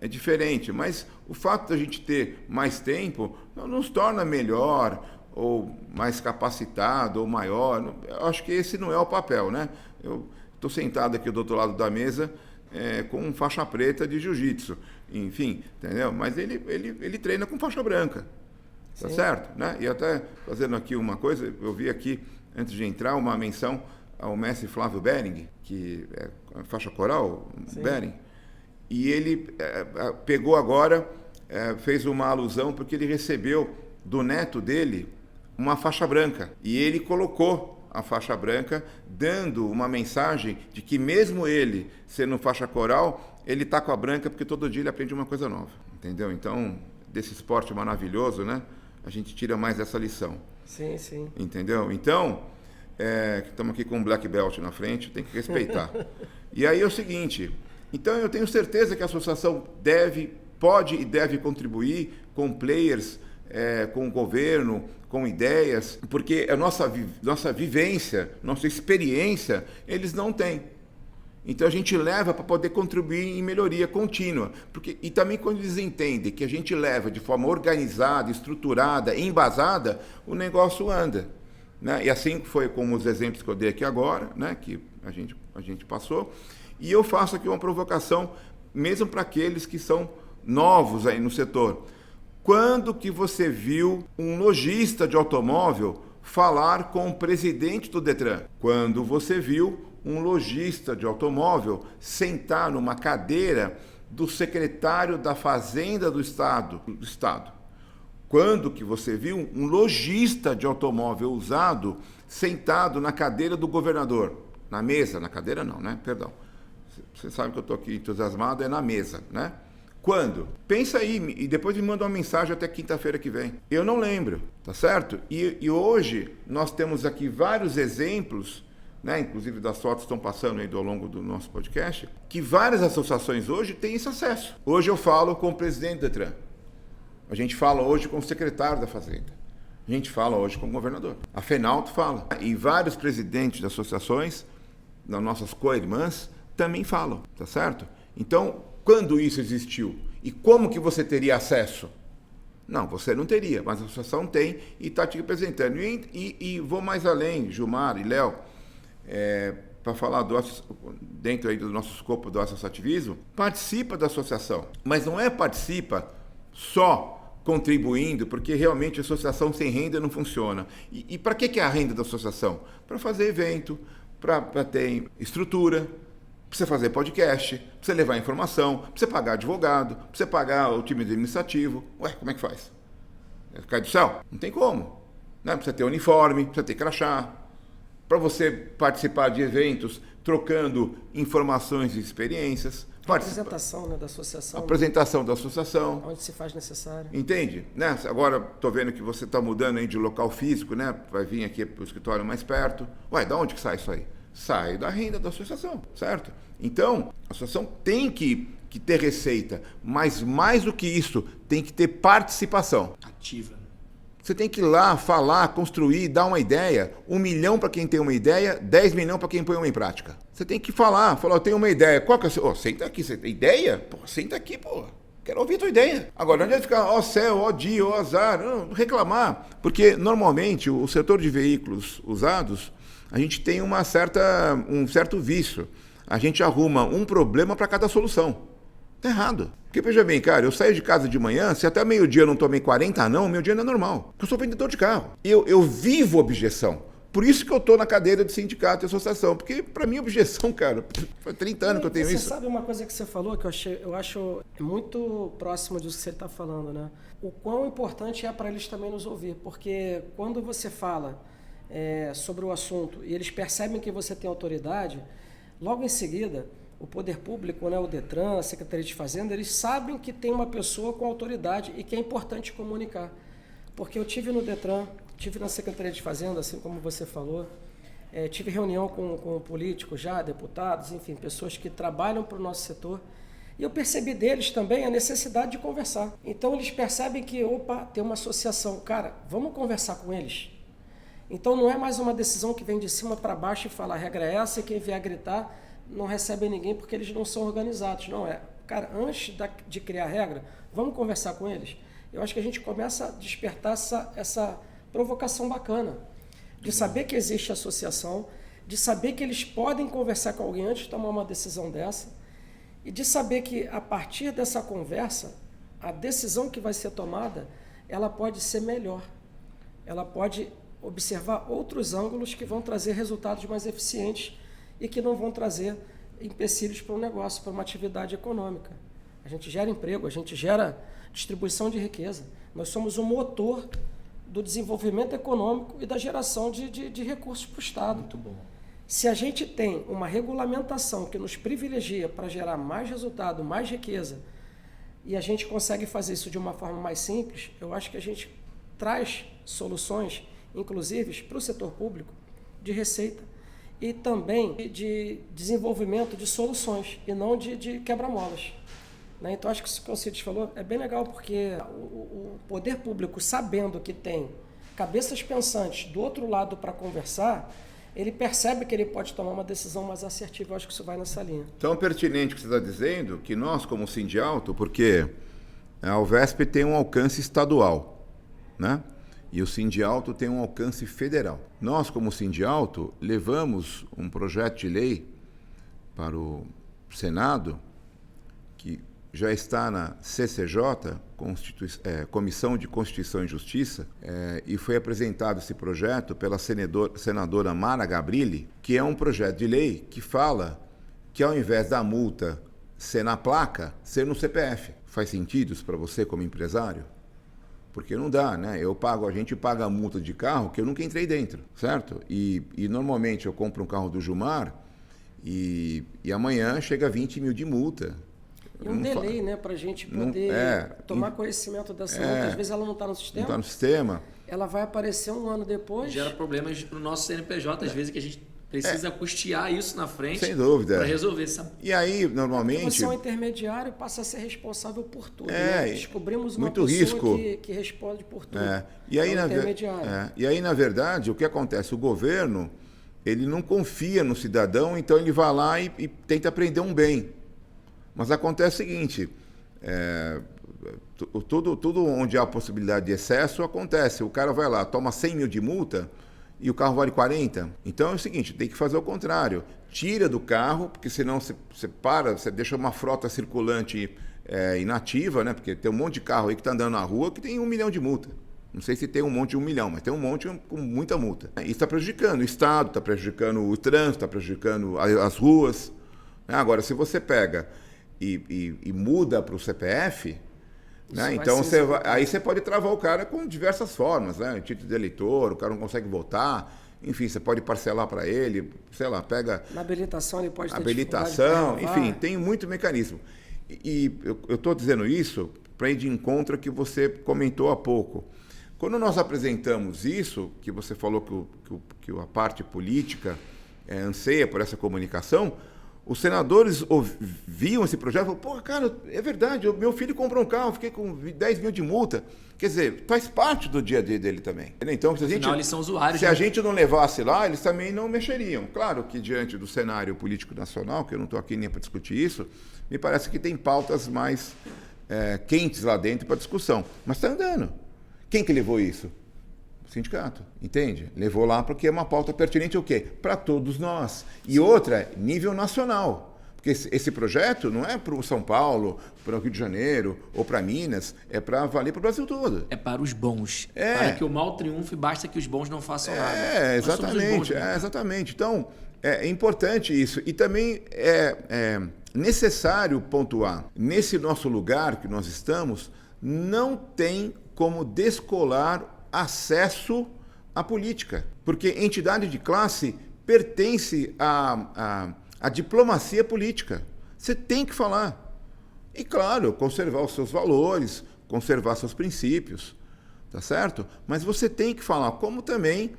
É diferente, mas o fato de a gente ter mais tempo não nos torna melhor ou mais capacitado ou maior. Eu acho que esse não é o papel, né? Eu estou sentado aqui do outro lado da mesa com faixa preta de jiu-jitsu, enfim, entendeu? Mas ele treina com faixa branca, tá certo? Né? E até fazendo aqui uma coisa, eu vi aqui, antes de entrar, uma menção ao mestre Flávio Bering, que é faixa coral, Bering, e ele pegou agora, fez uma alusão, porque ele recebeu do neto dele uma faixa branca, e ele colocou a faixa branca, dando uma mensagem de que mesmo ele sendo faixa coral, ele está com a branca porque todo dia ele aprende uma coisa nova, entendeu? Então, desse esporte maravilhoso, né, a gente tira mais essa lição. Sim, sim. Entendeu? Então, estamos aqui com um black belt na frente, tem que respeitar. E aí é o seguinte, então eu tenho certeza que a associação pode e deve contribuir com players, com o governo, com ideias, porque a nossa vivência, nossa experiência, eles não têm. Então a gente leva para poder contribuir em melhoria contínua. E também quando eles entendem que a gente leva de forma organizada, estruturada, embasada, o negócio anda. né? E assim foi como os exemplos que eu dei aqui agora, né? Que a gente passou. E eu faço aqui uma provocação, mesmo para aqueles que são novos aí no setor. Quando que você viu um lojista de automóvel falar com o presidente do Detran? Quando você viu um lojista de automóvel sentar numa cadeira do secretário da Fazenda do Estado? Quando que você viu um lojista de automóvel usado sentado na cadeira do governador? Na mesa, na cadeira não, né? Perdão. Você sabe que eu estou aqui entusiasmado, é na mesa, né? Quando? Pensa aí e depois me manda uma mensagem até quinta-feira que vem. Eu não lembro, tá certo? E hoje nós temos aqui vários exemplos, né? Inclusive das fotos que estão passando aí ao longo do nosso podcast, que várias associações hoje têm esse acesso. Hoje eu falo com o presidente do Detran. A gente fala hoje com o secretário da Fazenda. A gente fala hoje com o governador. A FENALTO fala. E vários presidentes de associações, das nossas co-irmãs, também falam, tá certo? Então, quando isso existiu? E como que você teria acesso? Não, você não teria, mas a associação tem e está te representando. E vou mais além, Gilmar e Léo, para falar dentro aí do nosso escopo do associativismo, participa da associação, mas não participa só contribuindo, porque realmente a associação sem renda não funciona. E para que é a renda da associação? Para fazer evento, para ter estrutura, para você fazer podcast, para você levar informação, para você pagar advogado, para você pagar o time administrativo. Ué, como é que faz? Cai do céu? Não tem como. Né? Para você ter uniforme, para você ter crachá, para você participar de eventos trocando informações e experiências. A apresentação, né, da associação. A apresentação da associação. Onde se faz necessário. Entende? Né? Agora estou vendo que você está mudando aí de local físico, né? Vai vir aqui para o escritório mais perto. Ué, da onde que sai isso aí? Sai da renda da associação, certo? Então, a associação tem que ter receita, mas mais do que isso, tem que ter participação. Ativa. Você tem que ir lá, falar, construir, dar uma ideia. 1 milhão para quem tem uma ideia, 10 milhões para quem põe uma em prática. Você tem que falar, eu tenho uma ideia. Qual que é a sua? Senta aqui, você tem ideia? Pô, senta aqui, pô. Quero ouvir a tua ideia. Agora, não adianta ficar, ó céu, ó dia, ó azar, não, reclamar. Porque, normalmente, o setor de veículos usados, a gente tem um certo vício. A gente arruma um problema para cada solução. Tá errado. Porque, veja bem, cara, eu saio de casa de manhã, se até meio-dia eu não tomei 40 não, meu dia não é normal. Porque eu sou vendedor de carro. Eu vivo objeção. Por isso que eu estou na cadeira de sindicato e associação. Porque, para mim, objeção, cara, faz 30 anos que eu tenho isso. Você sabe uma coisa que você falou que eu acho muito próximo disso que você está falando, né? O quão importante é para eles também nos ouvir. Porque quando você fala sobre o assunto e eles percebem que você tem autoridade, logo em seguida, o poder público, né, o Detran, a Secretaria de Fazenda, eles sabem que tem uma pessoa com autoridade e que é importante comunicar. Porque eu tive no Detran, tive na Secretaria de Fazenda, assim como você falou, tive reunião com políticos já, deputados, enfim, pessoas que trabalham para o nosso setor, e eu percebi deles também a necessidade de conversar. Então eles percebem que, tem uma associação, cara, vamos conversar com eles. Então não é mais uma decisão que vem de cima para baixo e fala, a regra é essa, e quem vier gritar não recebe ninguém porque eles não são organizados. Não é. Cara, antes de criar a regra, vamos conversar com eles. Eu acho que a gente começa a despertar essa provocação bacana, de saber que existe associação, de saber que eles podem conversar com alguém antes de tomar uma decisão dessa, e de saber que a partir dessa conversa, a decisão que vai ser tomada, ela pode ser melhor. Ela pode observar outros ângulos que vão trazer resultados mais eficientes e que não vão trazer empecilhos para um negócio, para uma atividade econômica. A gente gera emprego, a gente gera distribuição de riqueza. Nós somos o motor do desenvolvimento econômico e da geração de recursos para o Estado. Muito bom. Se a gente tem uma regulamentação que nos privilegia para gerar mais resultado, mais riqueza, e a gente consegue fazer isso de uma forma mais simples, eu acho que a gente traz soluções, inclusive para o setor público, de receita e também de desenvolvimento de soluções e não de quebra-molas. Né? Então, acho que isso que o Cides falou é bem legal, porque o poder público, sabendo que tem cabeças pensantes do outro lado para conversar, ele percebe que ele pode tomar uma decisão mais assertiva. Eu acho que isso vai nessa linha. Tão pertinente o que você está dizendo, que nós, como Sindialto, porque a Alvesp tem um alcance estadual, né? E o Sindialto tem um alcance federal. Nós, como Sindialto, levamos um projeto de lei para o Senado, que já está na CCJ, Comissão de Constituição e Justiça, e foi apresentado esse projeto pela senadora Mara Gabrilli, que é um projeto de lei que fala que, ao invés da multa ser na placa, ser no CPF. Faz sentido isso para você como empresário? Porque não dá, né? A gente paga a multa de carro que eu nunca entrei dentro, certo? E normalmente eu compro um carro do Gilmar e amanhã chega a 20 mil de multa. E um delay, né? Para a gente poder tomar conhecimento dessa multa. Às vezes ela não está no sistema. Não está no sistema. Ela vai aparecer um ano depois. Gera problemas para o nosso CNPJ, às vezes, que a gente precisa custear isso na frente. Sem dúvida. Para resolver essa. E aí, normalmente. Porque você é um intermediário e passa a ser responsável por tudo. Né? Descobrimos uma muito pessoa risco. Que responde por tudo. E aí, intermediário. E aí, na verdade, o que acontece? O governo, ele não confia no cidadão, então ele vai lá e tenta prender um bem. Mas acontece o seguinte, tudo onde há possibilidade de excesso acontece. O cara vai lá, toma 100 mil de multa e o carro vale 40. Então é o seguinte, tem que fazer o contrário. Tira do carro, porque senão você deixa uma frota circulante inativa, né? Porque tem um monte de carro aí que está andando na rua que tem 1 milhão de multa. Não sei se tem um monte de 1 milhão, mas tem um monte com muita multa. Isso está prejudicando o Estado, está prejudicando o trânsito, está prejudicando as ruas. Agora, se você pega e muda para o CPF, né? Então aí você pode travar o cara com diversas formas, né? Título de eleitor, o cara não consegue votar, enfim, você pode parcelar para ele, sei lá, pega... Na habilitação ele pode ter habilitação, enfim, tem muito mecanismo. E eu estou dizendo isso para ir de encontro ao que você comentou há pouco. Quando nós apresentamos isso, que você falou que a parte política anseia por essa comunicação, os senadores viam esse projeto e falaram, pô, cara, é verdade, meu filho comprou um carro, fiquei com 10 mil de multa. Quer dizer, faz parte do dia a dia dele também. Então, Afinal, eles são usuários. Se a gente não levasse lá, eles também não mexeriam. Claro que diante do cenário político nacional, que eu não estou aqui nem para discutir isso, me parece que tem pautas mais quentes lá dentro para discussão. Mas está andando. Quem que levou isso? O sindicato, entende? Levou lá porque é uma pauta pertinente o quê? Para todos nós. E outra, nível nacional. Porque esse projeto não é para o São Paulo, para o Rio de Janeiro ou para Minas, é para valer para o Brasil todo. É para os bons. Para que o mal triunfe, basta que os bons não façam nada. Exatamente. Exatamente. Então, é importante isso. E também é necessário pontuar. Nesse nosso lugar que nós estamos, não tem como descolar acesso à política, porque entidade de classe pertence à diplomacia política. Você tem que falar. E, claro, conservar os seus valores, conservar seus princípios, tá certo? Mas você tem que falar, como também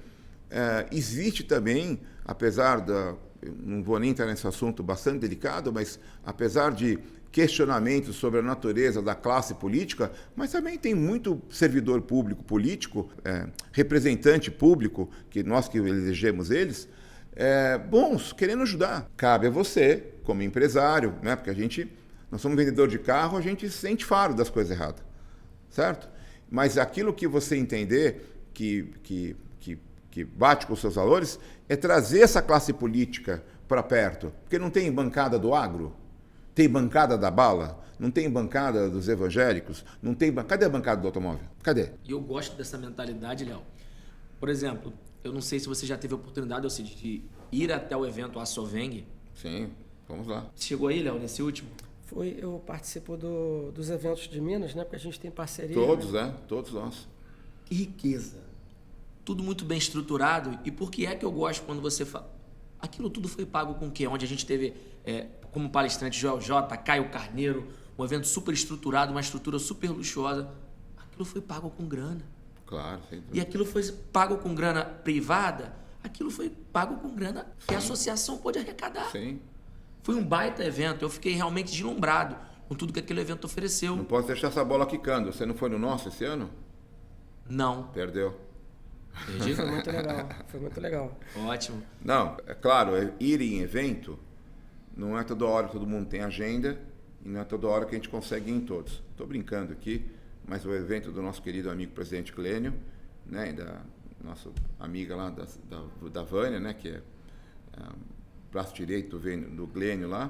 existe também, apesar eu não vou nem entrar nesse assunto bastante delicado, mas apesar de questionamentos sobre a natureza da classe política, mas também tem muito servidor público político, representante público, que nós que elegemos eles, bons, querendo ajudar. Cabe a você, como empresário, né? Porque nós somos vendedor de carro, a gente sente faro das coisas erradas, certo? Mas aquilo que você entender que bate com os seus valores é trazer essa classe política para perto, porque não tem bancada do agro, tem bancada da bala, não tem bancada dos evangélicos, não tem cadê a bancada do automóvel? Cadê? E eu gosto dessa mentalidade, Léo. Por exemplo, eu não sei se você já teve a oportunidade, de ir até o evento Assoveng. Sim, vamos lá. Chegou aí, Léo, nesse último? Eu participo dos eventos de Minas, né? Porque a gente tem parceria. Todos, né? Todos nós. Que riqueza. Tudo muito bem estruturado. E por que é que eu gosto quando você fala? Aquilo tudo foi pago com o quê? Onde a gente teve como palestrante Joel J, Caio Carneiro, um evento super estruturado, uma estrutura super luxuosa. Aquilo foi pago com grana. Claro, sem dúvida. E aquilo foi pago com grana privada, aquilo foi pago com grana que a associação pôde arrecadar. Sim. Foi um baita evento, eu fiquei realmente deslumbrado com tudo que aquele evento ofereceu. Não posso deixar essa bola quicando. Você não foi no nosso esse ano? Não. Perdeu. Perdi? Foi muito legal. Ótimo. Não, é claro, ir em evento não é toda hora que todo mundo tem agenda e não é toda hora que a gente consegue ir em todos. Estou brincando aqui, mas o evento do nosso querido amigo presidente Clênio né, da nossa amiga lá, da Vânia, né, que é braço direito do Glênio lá,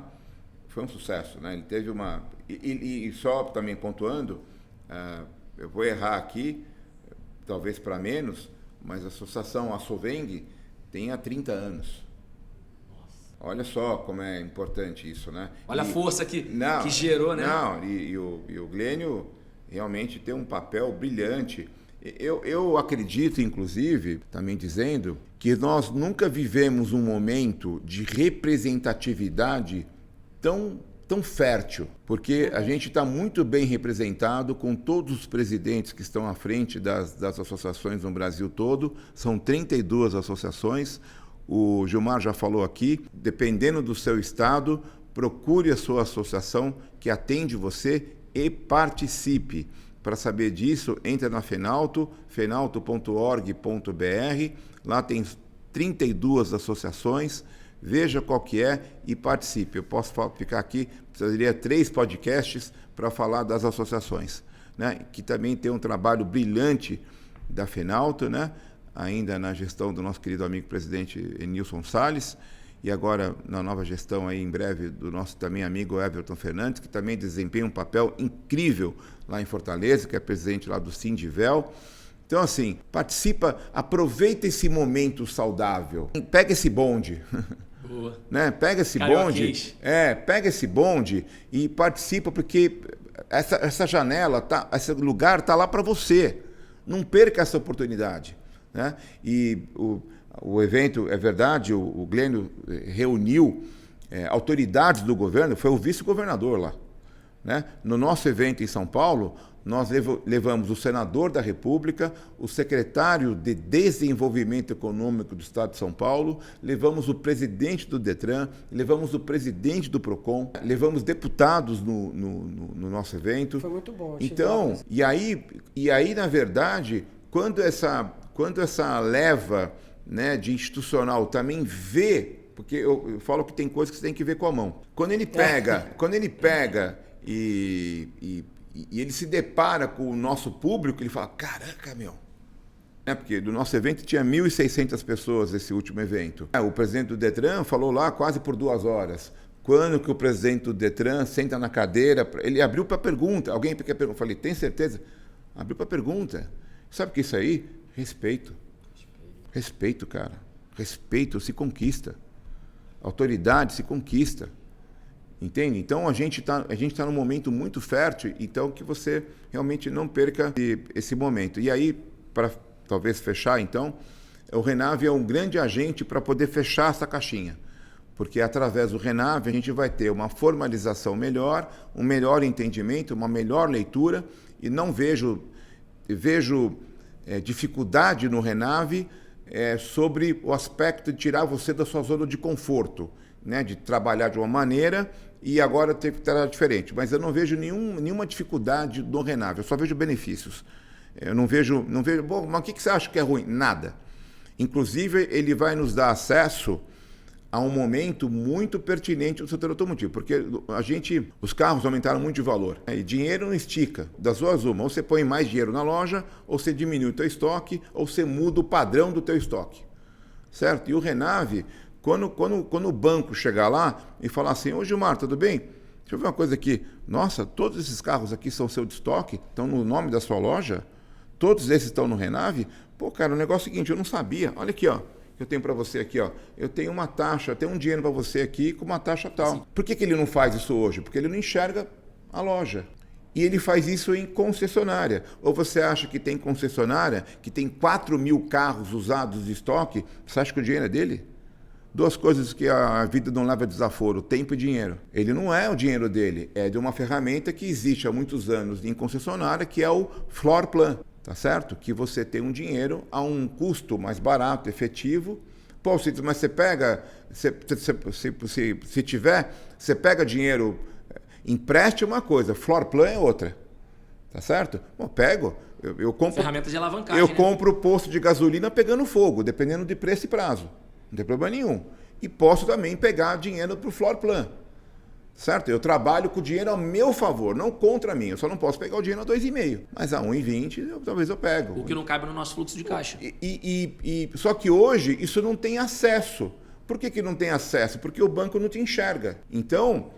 foi um sucesso, né? Ele teve uma... E só também pontuando, eu vou errar aqui, talvez para menos, mas a associação Asoveng tem há 30 anos. Olha só como é importante isso, né? Olha a força que gerou, né? Não, e o Glênio realmente tem um papel brilhante. Eu acredito, inclusive, também dizendo, que nós nunca vivemos um momento de representatividade tão fértil, porque a gente está muito bem representado com todos os presidentes que estão à frente das associações no Brasil todo. São 32 associações. O Gilmar já falou aqui, dependendo do seu estado, procure a sua associação que atende você e participe. Para saber disso, entre na Fenalto, fenalto.org.br, lá tem 32 associações, veja qual que é e participe. Eu posso ficar aqui, precisaria 3 podcasts para falar das associações, né? Que também tem um trabalho brilhante da Fenalto, né? Ainda na gestão do nosso querido amigo presidente Enilson Salles, e agora na nova gestão aí em breve do nosso também amigo Everton Fernandes, que também desempenha um papel incrível lá em Fortaleza, que é presidente lá do Sindivel. Então, assim, participa, aproveita esse momento saudável, pega esse bonde. Boa. Né? Pega esse bonde, pega esse bonde e participa, porque essa janela, esse lugar está lá para você. Não perca essa oportunidade. Né? E o evento, é verdade, o Glênio reuniu autoridades do governo, foi o vice-governador lá. Né? No nosso evento em São Paulo, nós levamos o senador da República, o secretário de Desenvolvimento Econômico do Estado de São Paulo, levamos o presidente do Detran, levamos o presidente do Procon, levamos deputados no nosso evento. Foi muito bom. Então, e aí, na verdade, quando essa leva, né, de institucional também vê, porque eu falo que tem coisas que você tem que ver com a mão. Quando ele pega e ele se depara com o nosso público, ele fala, caraca, meu. Porque do nosso evento tinha 1.600 pessoas esse último evento. O presidente do Detran falou lá quase por 2 horas. Quando que o presidente do Detran senta na cadeira, ele abriu para pergunta. Alguém quer perguntar? Eu falei, tem certeza? Abriu para pergunta. Sabe o que é isso aí? Respeito. Respeito, cara. Respeito se conquista. Autoridade se conquista. Entende? Então, a gente tá num momento muito fértil, então que você realmente não perca esse momento. E aí, para talvez fechar, então, o Renave é um grande agente para poder fechar essa caixinha. Porque através do Renave a gente vai ter uma formalização melhor, um melhor entendimento, uma melhor leitura, e não vejo dificuldade no Renave sobre o aspecto de tirar você da sua zona de conforto, né? De trabalhar de uma maneira e agora ter que estar diferente. Mas eu não vejo nenhuma dificuldade no Renave, eu só vejo benefícios. Eu não vejo. Bom, mas o que você acha que é ruim? Nada. Inclusive, ele vai nos dar acesso a um momento muito pertinente do setor automotivo, porque os carros aumentaram muito de valor, né? E dinheiro não estica, das duas uma, ou você põe mais dinheiro na loja, ou você diminui o teu estoque, ou você muda o padrão do teu estoque, certo? E o Renave, quando o banco chegar lá e falar assim, ô Gilmar, tudo bem? Deixa eu ver uma coisa aqui, nossa, todos esses carros aqui são seu de estoque, estão no nome da sua loja, todos esses estão no Renave? Pô, cara, o negócio é o seguinte, eu não sabia, olha aqui, ó. Eu tenho para você aqui, ó. Eu tenho uma taxa, eu tenho um dinheiro para você aqui com uma taxa tal. Sim. Por que ele não faz isso hoje? Porque ele não enxerga a loja. E ele faz isso em concessionária. Ou você acha que tem concessionária que tem 4.000 carros usados de estoque, você acha que o dinheiro é dele? 2 coisas que a vida não leva a desaforo, tempo e dinheiro. Ele não é o dinheiro dele, é de uma ferramenta que existe há muitos anos em concessionária, que é o floor plan. Tá certo? Que você tem um dinheiro a um custo mais barato, efetivo. Pô, mas você pega, se tiver, você pega dinheiro, empreste uma coisa, floor plan é outra. Tá certo? Bom, pego, eu compro... Ferramenta de alavancagem, eu compro posto de gasolina pegando fogo, dependendo de preço e prazo. Não tem problema nenhum. E posso também pegar dinheiro para o floor plan. certo? Eu trabalho com o dinheiro ao meu favor, não contra mim. Eu só não posso pegar o dinheiro a 2,5. Mas a 1,20 talvez eu pego. O que não cabe no nosso fluxo de caixa. Só que hoje isso não tem acesso. Por que não tem acesso? Porque o banco não te enxerga. Então,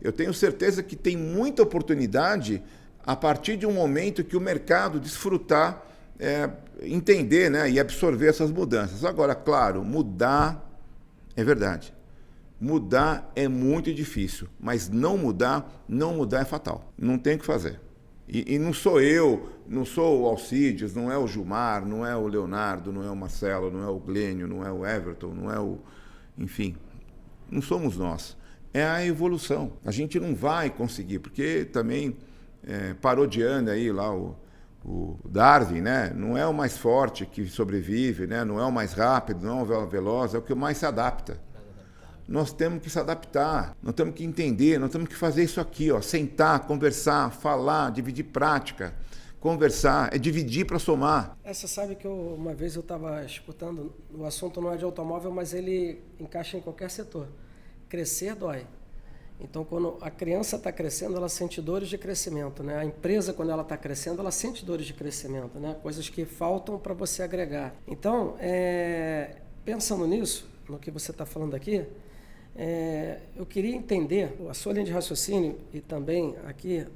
eu tenho certeza que tem muita oportunidade a partir de um momento que o mercado desfrutar, entender, né, e absorver essas mudanças. Agora, claro, mudar é verdade. Mudar é muito difícil, mas não mudar é fatal. Não tem o que fazer. E não sou eu, não sou o Alcides, não é o Gilmar, não é o Leonardo, não é o Marcelo, não é o Glênio, não é o Everton, não é o... Enfim, não somos nós. É a evolução. A gente não vai conseguir, porque também parodiando aí lá o Darwin, né? Não é o mais forte que sobrevive, né? Não é o mais rápido, não é o veloz, é o que mais se adapta. Nós temos que se adaptar, nós temos que entender, nós temos que fazer isso aqui, ó, sentar, conversar, falar, dividir prática, conversar, é dividir para somar. Você sabe que uma vez eu estava escutando, o assunto não é de automóvel, mas ele encaixa em qualquer setor. Crescer dói. Então, quando a criança está crescendo, ela sente dores de crescimento, né? A empresa, quando ela está crescendo, ela sente dores de crescimento, né? Coisas que faltam para você agregar. Então, pensando nisso, no que você está falando aqui, eu queria entender a sua linha de raciocínio e também aqui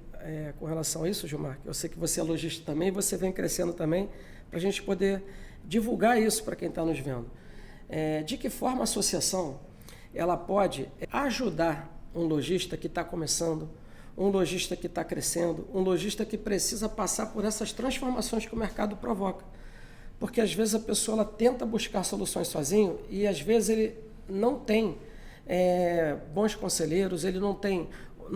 com relação a isso, Gilmar, que eu sei que você é lojista também, você vem crescendo também, para a gente poder divulgar isso para quem está nos vendo. De que forma a associação ela pode ajudar um lojista que está começando, um lojista que está crescendo, um lojista que precisa passar por essas transformações que o mercado provoca? Porque às vezes a pessoa ela tenta buscar soluções sozinho e às vezes ele não tem bons conselheiros, ele não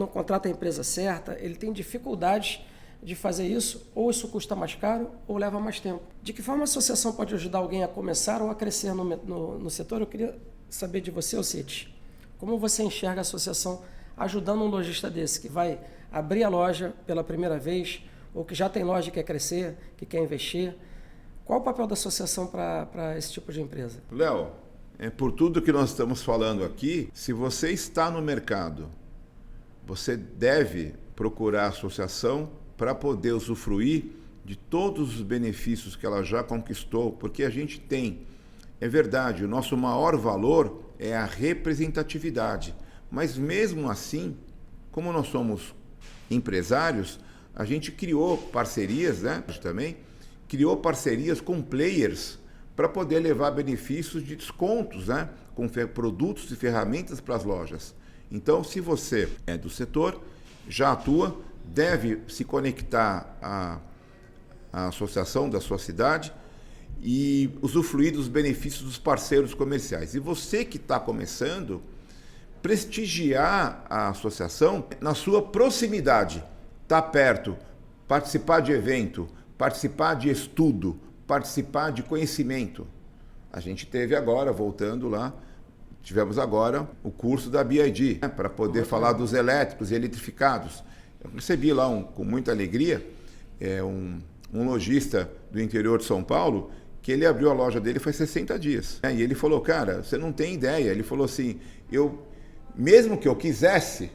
contrata a empresa certa, ele tem dificuldades de fazer isso, ou isso custa mais caro ou leva mais tempo. De que forma a associação pode ajudar alguém a começar ou a crescer no setor? Eu queria saber de você, Alcides, como você enxerga a associação ajudando um lojista desse que vai abrir a loja pela primeira vez, ou que já tem loja e quer crescer, que quer investir? Qual o papel da associação para esse tipo de empresa? Léo, por tudo que nós estamos falando aqui, se você está no mercado, você deve procurar a associação para poder usufruir de todos os benefícios que ela já conquistou, porque a gente tem, é verdade, o nosso maior valor é a representatividade, mas mesmo assim, como nós somos empresários, a gente criou parcerias, né, também, criou parcerias com players para poder levar benefícios de descontos, né, com produtos e ferramentas para as lojas. Então, se você é do setor, já atua, deve se conectar à associação da sua cidade e usufruir dos benefícios dos parceiros comerciais. E você que está começando, prestigiar a associação na sua proximidade, estar perto, participar de evento, participar de estudo, participar de conhecimento. A gente teve agora, voltando lá, tivemos agora o curso da BID, né, para poder falar dos elétricos e eletrificados. Eu recebi lá, com muita alegria, um lojista do interior de São Paulo, que ele abriu a loja dele faz 60 dias. E ele falou, cara, você não tem ideia. Ele falou assim, mesmo que eu quisesse,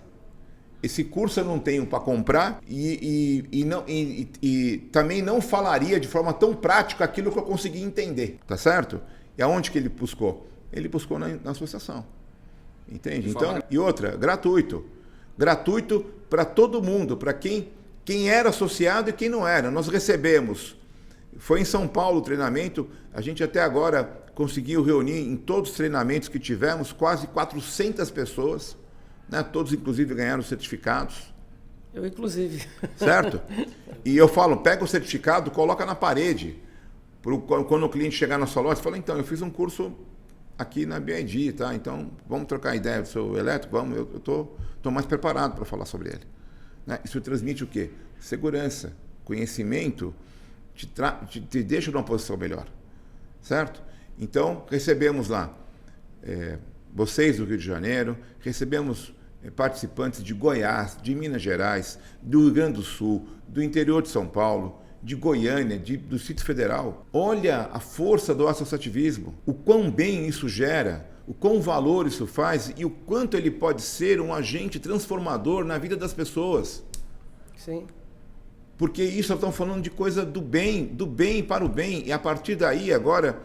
esse curso eu não tenho para comprar e também não falaria de forma tão prática aquilo que eu consegui entender, tá certo? E aonde que ele buscou? Ele buscou na associação, entende? Então, e outra, gratuito para todo mundo, para quem era associado e quem não era. Nós recebemos, foi em São Paulo o treinamento, a gente até agora conseguiu reunir em todos os treinamentos que tivemos quase 400 pessoas, né? Todos inclusive ganharam certificados. Eu inclusive. Certo? E eu falo, pega o certificado, coloca na parede, quando o cliente chegar na sua loja, você fala, então, eu fiz um curso aqui na BID, tá? Então, vamos trocar ideia do seu elétrico? Vamos, eu tô mais preparado para falar sobre ele. Né? Isso transmite o quê? Segurança, conhecimento, te deixa numa posição melhor, certo? Então, recebemos lá vocês do Rio de Janeiro, recebemos participantes de Goiás, de Minas Gerais, do Rio Grande do Sul, do interior de São Paulo, de Goiânia, do Distrito Federal. Olha a força do associativismo, o quão bem isso gera, o quão valor isso faz e o quanto ele pode ser um agente transformador na vida das pessoas. Sim. Porque isso nós estamos falando de coisa do bem para o bem. E a partir daí, agora,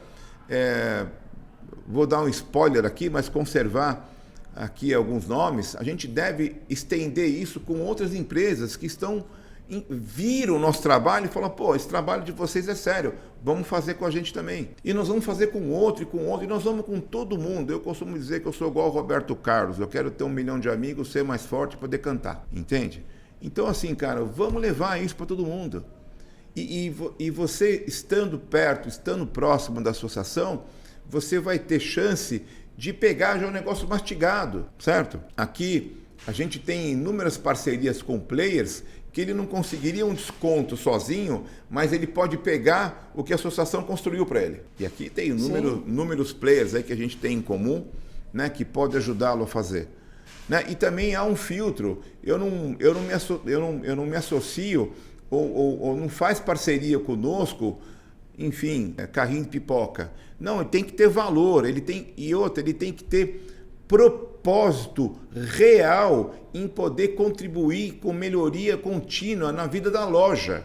vou dar um spoiler aqui, mas conservar aqui alguns nomes, a gente deve estender isso com outras empresas que viram o nosso trabalho e falam, pô, esse trabalho de vocês é sério, vamos fazer com a gente também. E nós vamos fazer com outro, e nós vamos com todo mundo. Eu costumo dizer que eu sou igual ao Roberto Carlos, eu quero ter 1 milhão de amigos, ser mais forte e poder cantar, entende? Então, assim, cara, vamos levar isso para todo mundo. E você, estando perto, estando próximo da associação, você vai ter chance de pegar já um negócio mastigado, certo? Aqui, a gente tem inúmeras parcerias com players que ele não conseguiria um desconto sozinho, mas ele pode pegar o que a associação construiu para ele. E aqui tem inúmeros players aí que a gente tem em comum, né, que pode ajudá-lo a fazer. Né? E também há um filtro. Eu não me associo ou não faz parceria conosco, enfim, carrinho de pipoca. Não, ele tem que ter valor, ele tem que ter propósito real em poder contribuir com melhoria contínua na vida da loja.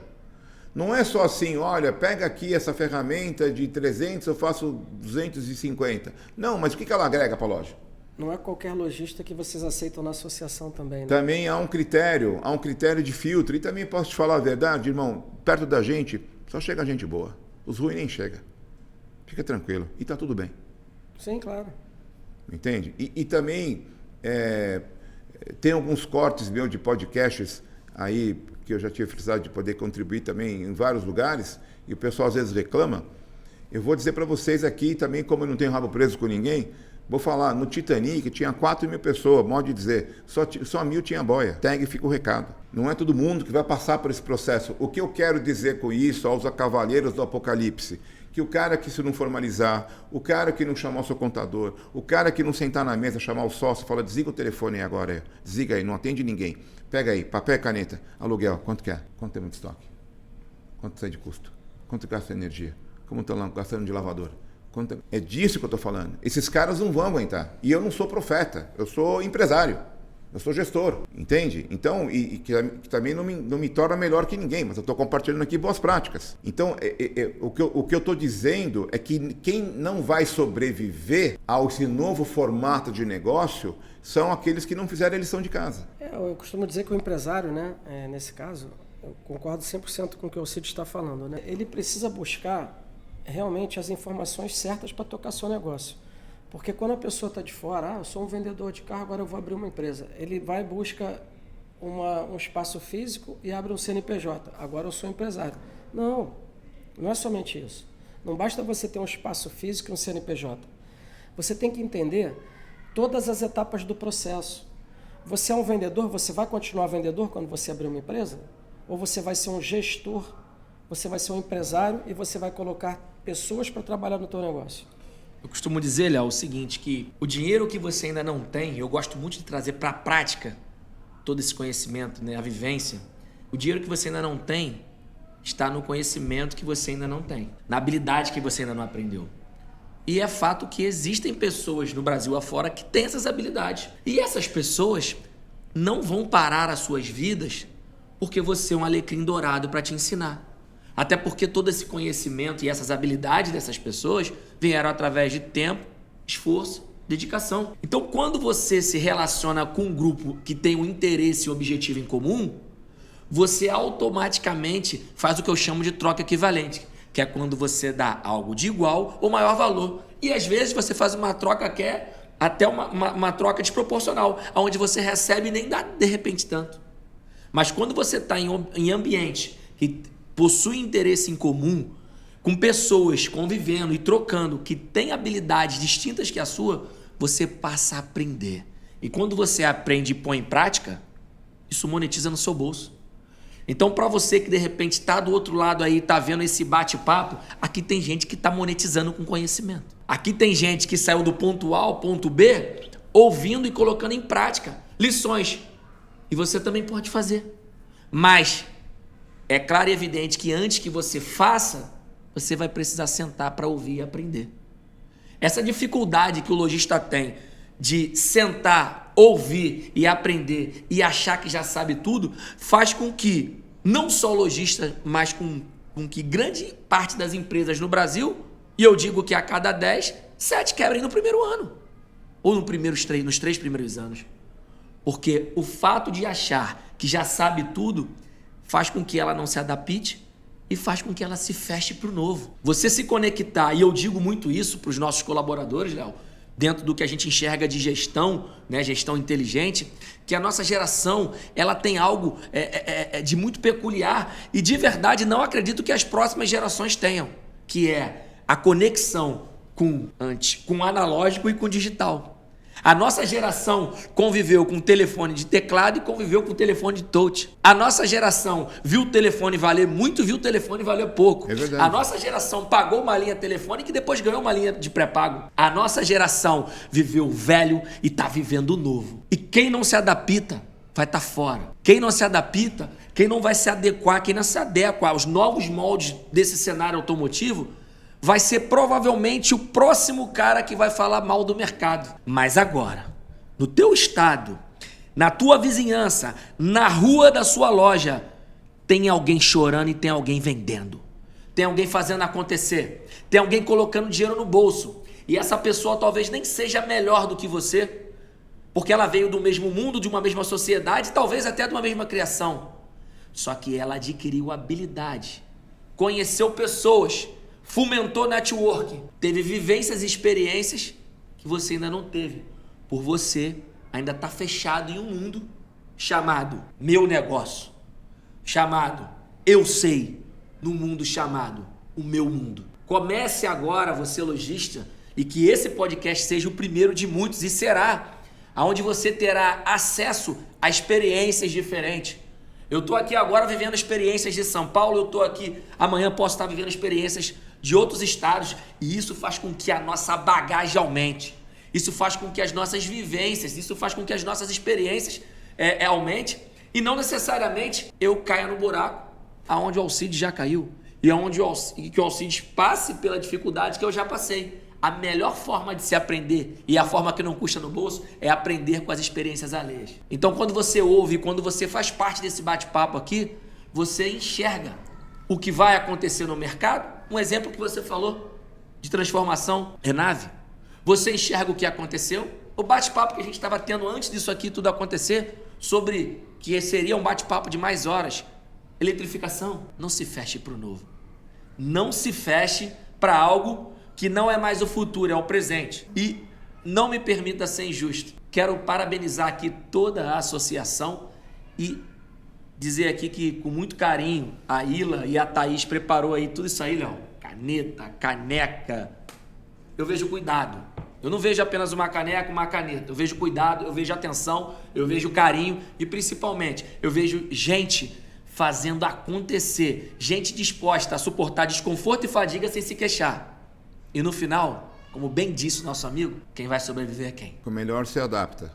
Não é só assim, olha, pega aqui essa ferramenta de 300, eu faço 250. Não, mas o que ela agrega para a loja? Não é qualquer lojista que vocês aceitam na associação também, né? Também há um critério de filtro. E também posso te falar a verdade, irmão, perto da gente só chega gente boa. Os ruins nem chegam. Fica tranquilo. E tá tudo bem. Sim, claro. Entende? E também tem alguns cortes meus de podcasts aí que eu já tive felicidade de poder contribuir também em vários lugares e o pessoal às vezes reclama. Eu vou dizer para vocês aqui também, como eu não tenho rabo preso com ninguém, vou falar, no Titanic tinha 4.000 pessoas, modo de dizer, só 1.000 tinha boia. Tag, fica o recado. Não é todo mundo que vai passar por esse processo. O que eu quero dizer com isso aos cavaleiros do Apocalipse? Que o cara que se não formalizar, o cara que não chamar o seu contador, o cara que não sentar na mesa, chamar o sócio, fala, desliga o telefone aí agora, desliga aí, não atende ninguém. Pega aí, papel e caneta, aluguel, quanto que é? Quanto temos de estoque? Quanto sai de custo? Quanto gasta de energia? Como estão gastando de lavador? É disso que eu estou falando. Esses caras não vão aguentar. E eu não sou profeta, eu sou empresário, eu sou gestor, entende? Então, que também não me torna melhor que ninguém, mas eu estou compartilhando aqui boas práticas. Então, o que eu estou dizendo é que quem não vai sobreviver a esse novo formato de negócio são aqueles que não fizeram a lição de casa. Eu costumo dizer que o empresário, né, nesse caso, eu concordo 100% com o que o Cid está falando, né? Ele precisa buscar realmente as informações certas para tocar seu negócio. Porque quando a pessoa está de fora, eu sou um vendedor de carro, agora eu vou abrir uma empresa. Ele vai e busca um espaço físico e abre um CNPJ. Agora eu sou empresário. Não é somente isso. Não basta você ter um espaço físico e um CNPJ. Você tem que entender todas as etapas do processo. Você é um vendedor, você vai continuar vendedor quando você abrir uma empresa? Ou você vai ser um gestor? Você vai ser um empresário e você vai colocar pessoas para trabalhar no teu negócio. Eu costumo dizer, Léo, o seguinte, que o dinheiro que você ainda não tem, eu gosto muito de trazer para a prática todo esse conhecimento, né, a vivência. O dinheiro que você ainda não tem está no conhecimento que você ainda não tem, na habilidade que você ainda não aprendeu. E é fato que existem pessoas no Brasil afora que têm essas habilidades. E essas pessoas não vão parar as suas vidas porque você é um alecrim dourado para te ensinar. Até porque todo esse conhecimento e essas habilidades dessas pessoas vieram através de tempo, esforço, dedicação. Então, quando você se relaciona com um grupo que tem um interesse e um objetivo em comum, você automaticamente faz o que eu chamo de troca equivalente, que é quando você dá algo de igual ou maior valor. E às vezes você faz uma troca que é até uma troca desproporcional, onde você recebe e nem dá de repente tanto. Mas quando você está em ambiente que possui interesse em comum, com pessoas convivendo e trocando que têm habilidades distintas que a sua, você passa a aprender. E quando você aprende e põe em prática, isso monetiza no seu bolso. Então, para você que de repente está do outro lado aí, está vendo esse bate-papo, aqui tem gente que está monetizando com conhecimento. Aqui tem gente que saiu do ponto A ao ponto B, ouvindo e colocando em prática lições. E você também pode fazer. Mas é claro e evidente que antes que você faça, você vai precisar sentar para ouvir e aprender. Essa dificuldade que o lojista tem de sentar, ouvir e aprender e achar que já sabe tudo, faz com que não só o lojista, mas com que grande parte das empresas no Brasil, e eu digo que a cada 10, 7 quebrem no primeiro ano. Ou nos 3 primeiros anos. Porque o fato de achar que já sabe tudo faz com que ela não se adapte e faz com que ela se feche para o novo. Você se conectar, e eu digo muito isso para os nossos colaboradores, Léo, dentro do que a gente enxerga de gestão, né, gestão inteligente, que a nossa geração ela tem algo de muito peculiar e de verdade não acredito que as próximas gerações tenham, que é a conexão com o analógico e com o digital. A nossa geração conviveu com o telefone de teclado e conviveu com o telefone de touch. A nossa geração viu o telefone valer muito, viu o telefone valer pouco. É verdade. A nossa geração pagou uma linha telefônica e depois ganhou uma linha de pré-pago. A nossa geração viveu o velho e está vivendo o novo. E quem não se adapta vai estar fora. Quem não se adapta, quem não vai se adequar, quem não se adequa aos novos moldes desse cenário automotivo, vai ser provavelmente o próximo cara que vai falar mal do mercado. Mas agora, no teu estado, na tua vizinhança, na rua da sua loja, tem alguém chorando e tem alguém vendendo. Tem alguém fazendo acontecer. Tem alguém colocando dinheiro no bolso. E essa pessoa talvez nem seja melhor do que você, porque ela veio do mesmo mundo, de uma mesma sociedade, talvez até de uma mesma criação. Só que ela adquiriu habilidade, conheceu pessoas, fomentou networking, teve vivências e experiências que você ainda não teve. Por você ainda está fechado em um mundo chamado meu negócio, chamado eu sei, no mundo chamado o meu mundo. Comece agora, você lojista, e que esse podcast seja o primeiro de muitos, e será, onde você terá acesso a experiências diferentes. Eu estou aqui agora vivendo experiências de São Paulo, eu estou aqui, amanhã posso estar vivendo experiências de outros estados, e isso faz com que a nossa bagagem aumente, isso faz com que as nossas vivências, isso faz com que as nossas experiências aumente, e não necessariamente eu caia no buraco aonde o Alcides já caiu, e aonde que o Alcides passe pela dificuldade que eu já passei. A melhor forma de se aprender, e a forma que não custa no bolso, é aprender com as experiências alheias. Então, quando você ouve, quando você faz parte desse bate-papo aqui, você enxerga o que vai acontecer no mercado. Um exemplo que você falou de transformação, Renave. Você enxerga o que aconteceu. O bate-papo que a gente estava tendo antes disso aqui tudo acontecer, sobre que seria um bate-papo de mais horas. Eletrificação. Não se feche para o novo. Não se feche para algo que não é mais o futuro, é o presente. E não me permita ser injusto. Quero parabenizar aqui toda a associação e dizer aqui que com muito carinho a Ila e a Thaís preparou aí tudo isso aí, Léo. Caneta, caneca. Eu vejo cuidado. Eu não vejo apenas uma caneca, uma caneta. Eu vejo cuidado, eu vejo atenção, eu vejo carinho e principalmente eu vejo gente fazendo acontecer. Gente disposta a suportar desconforto e fadiga sem se queixar. E no final, como bem disse o nosso amigo, quem vai sobreviver é quem? O melhor se adapta.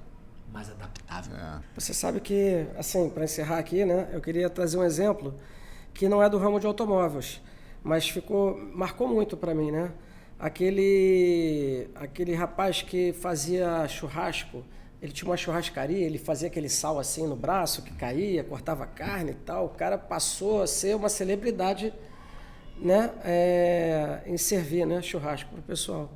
Mais adaptável. Você sabe que, assim, para encerrar aqui, né, eu queria trazer um exemplo que não é do ramo de automóveis, mas marcou muito para mim, né? Aquele rapaz que fazia churrasco, ele tinha uma churrascaria, ele fazia aquele sal assim no braço que caía, cortava carne e tal. O cara passou a ser uma celebridade, né, em servir, né, churrasco para o pessoal.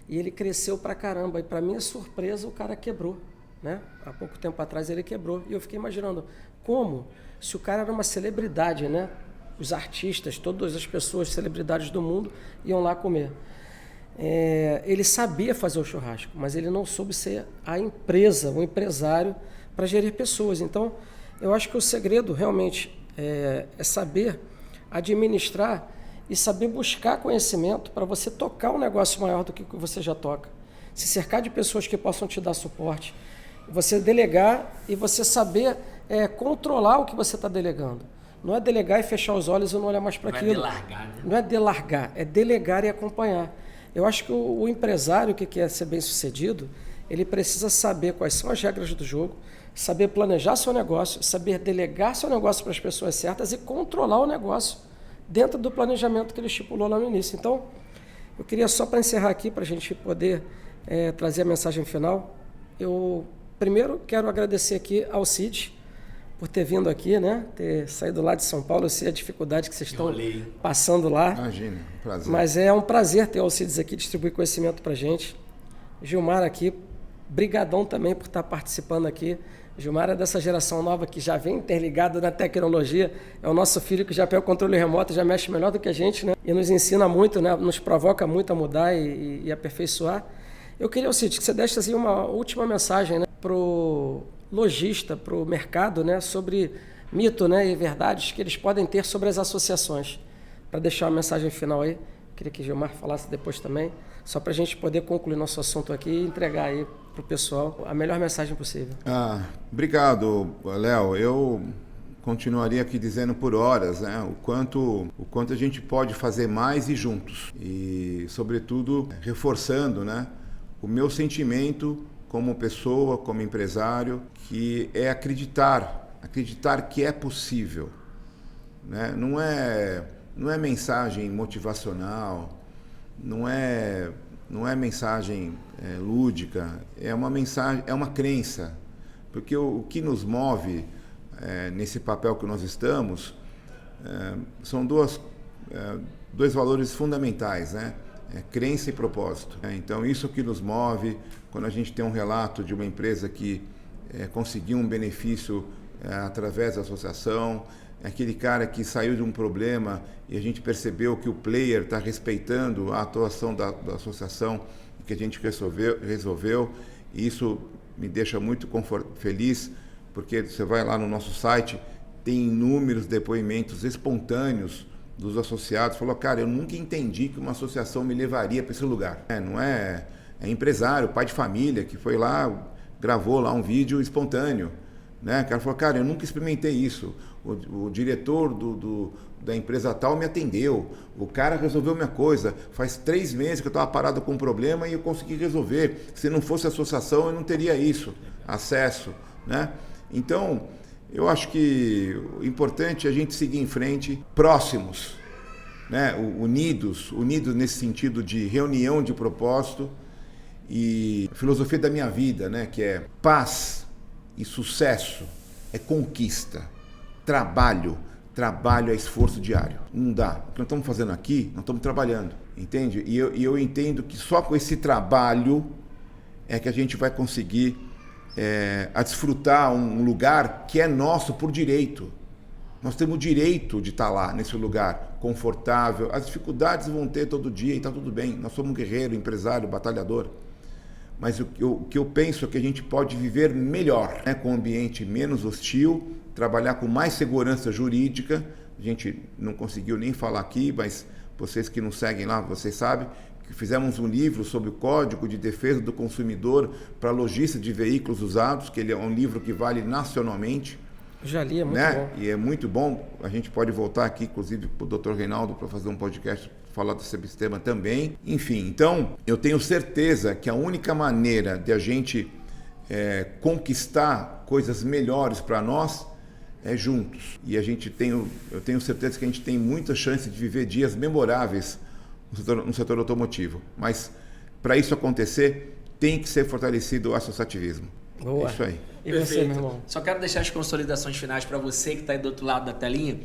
E ele cresceu pra caramba. E para minha surpresa, o cara quebrou, né? Há pouco tempo atrás ele quebrou. E eu fiquei imaginando como, se o cara era uma celebridade, né? Os artistas, todas as pessoas, celebridades do mundo, iam lá comer. Ele sabia fazer o churrasco, mas ele não soube ser a empresa, o empresário para gerir pessoas. Então, eu acho que o segredo realmente é saber administrar e saber buscar conhecimento para você tocar um negócio maior do que você já toca. Se cercar de pessoas que possam te dar suporte, você delegar e você saber controlar o que você está delegando. Não é delegar e fechar os olhos e não olhar mais para aquilo. Não é delargar, né? Não é delargar, é delegar e acompanhar. Eu acho que o empresário que quer ser bem-sucedido, ele precisa saber quais são as regras do jogo, saber planejar seu negócio, saber delegar seu negócio para as pessoas certas e controlar o negócio dentro do planejamento que ele estipulou lá no início. Então, Eu queria só para encerrar aqui, para a gente poder trazer a mensagem final, eu primeiro quero agradecer aqui ao Cid por ter vindo aqui, né? Ter saído lá de São Paulo. Eu sei a dificuldade que vocês estão passando lá. Imagina, prazer. Mas é um prazer ter o Alcides aqui, distribuir conhecimento para a gente. Gilmar aqui, brigadão também por estar participando aqui. Gilmar é dessa geração nova que já vem interligado na tecnologia. É o nosso filho que já pega o controle remoto, já mexe melhor do que a gente, né? E nos ensina muito, né? Nos provoca muito a mudar e aperfeiçoar. Eu queria, Alcides, que você desse assim, uma última mensagem, né, para o lojista, para o mercado, né, sobre mito, né, e verdades que eles podem ter sobre as associações. Para deixar uma mensagem final aí, queria que Gilmar falasse depois também, só para a gente poder concluir nosso assunto aqui e entregar aí para o pessoal a melhor mensagem possível. Obrigado, Léo. Eu continuaria aqui dizendo por horas, né, o quanto a gente pode fazer mais e juntos. E, sobretudo, reforçando, né, o meu sentimento como pessoa, como empresário, que é acreditar que é possível, né? Não é mensagem motivacional, não é mensagem lúdica, é uma mensagem, é uma crença, porque o que nos move nesse papel que nós estamos são dois valores fundamentais, né? Crença e propósito. Então, isso que nos move quando a gente tem um relato de uma empresa que conseguiu um benefício através da associação, aquele cara que saiu de um problema e a gente percebeu que o player está respeitando a atuação da associação que a gente resolveu, e isso me deixa muito feliz, porque você vai lá no nosso site, tem inúmeros depoimentos espontâneos dos associados, falou, cara, eu nunca entendi que uma associação me levaria para esse lugar. Não é empresário, pai de família, que foi lá, gravou lá um vídeo espontâneo, né? O cara falou, cara, eu nunca experimentei isso. O diretor da empresa tal me atendeu, o cara resolveu minha coisa, faz 3 meses que eu estava parado com um problema e eu consegui resolver. Se não fosse associação, eu não teria acesso, né? Então, eu acho que o importante é a gente seguir em frente, próximos, né? unidos nesse sentido de reunião de propósito e filosofia da minha vida, né? Que é paz e sucesso, é conquista, trabalho é esforço diário. Não dá. O que nós estamos fazendo aqui, nós estamos trabalhando, entende? E eu entendo que só com esse trabalho é que a gente vai conseguir a desfrutar um lugar que é nosso por direito. Nós temos o direito de estar lá, nesse lugar confortável. As dificuldades vão ter todo dia e está tudo bem. Nós somos um guerreiro, empresário, batalhador. Mas o que eu penso é que a gente pode viver melhor, né? Com um ambiente menos hostil, trabalhar com mais segurança jurídica. A gente não conseguiu nem falar aqui, mas vocês que nos seguem lá, vocês sabem, que fizemos um livro sobre o Código de Defesa do Consumidor para lojistas de veículos usados, que ele é um livro que vale nacionalmente. Eu já li, é muito bom. E é muito bom. A gente pode voltar aqui, inclusive, para o Dr. Reinaldo, para fazer um podcast, falar desse tema também. Enfim, então, eu tenho certeza que a única maneira de a gente conquistar coisas melhores para nós é juntos. E eu tenho certeza que a gente tem muita chance de viver dias memoráveis no setor automotivo. Mas, para isso acontecer, tem que ser fortalecido o associativismo. Boa. É isso aí. E você, meu irmão? Só quero deixar as consolidações finais para você que está aí do outro lado da telinha.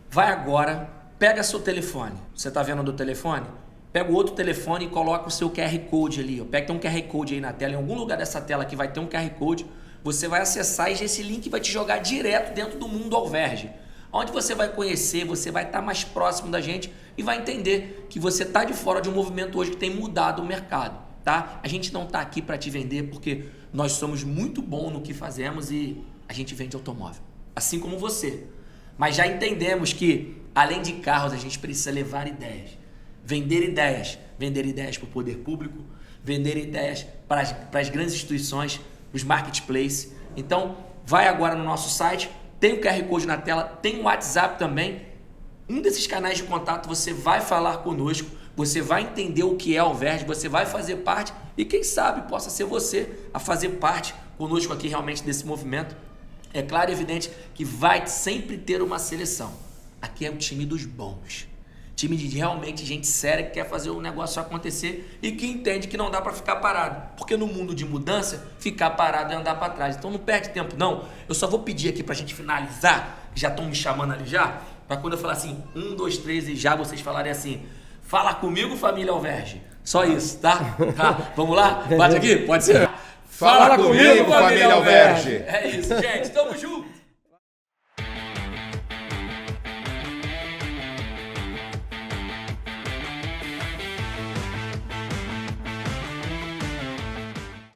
Vai agora, pega seu telefone. Você está vendo do telefone? Pega o outro telefone e coloca o seu QR Code ali. Pega, tem um QR Code aí na tela. Em algum lugar dessa tela aqui vai ter um QR Code. Você vai acessar e esse link vai te jogar direto dentro do mundo Alverge. Onde você vai conhecer, você vai estar mais próximo da gente e vai entender que você está de fora de um movimento hoje que tem mudado o mercado, tá? A gente não está aqui para te vender porque nós somos muito bons no que fazemos e a gente vende automóvel, assim como você. Mas já entendemos que, além de carros, a gente precisa levar ideias. Vender ideias para o poder público, vender ideias para as grandes instituições, os marketplaces. Então, vai agora no nosso site, tem o QR Code na tela, tem o WhatsApp também. Um desses canais de contato você vai falar conosco, você vai entender o que é Alverge, você vai fazer parte e quem sabe possa ser você a fazer parte conosco aqui realmente desse movimento. É claro e evidente que vai sempre ter uma seleção. Aqui é o time dos bons. Time de realmente gente séria que quer fazer o negócio acontecer e que entende que não dá para ficar parado. Porque no mundo de mudança, ficar parado é andar para trás. Então não perde tempo, não. Eu só vou pedir aqui pra gente finalizar, já estão me chamando ali já, para quando eu falar assim, 1, 2, 3 e já vocês falarem assim, fala comigo, família Alverge. Só isso, tá? Vamos lá? Bate aqui? Pode ser? Fala comigo, família Alverge. É isso, gente. Tamo junto.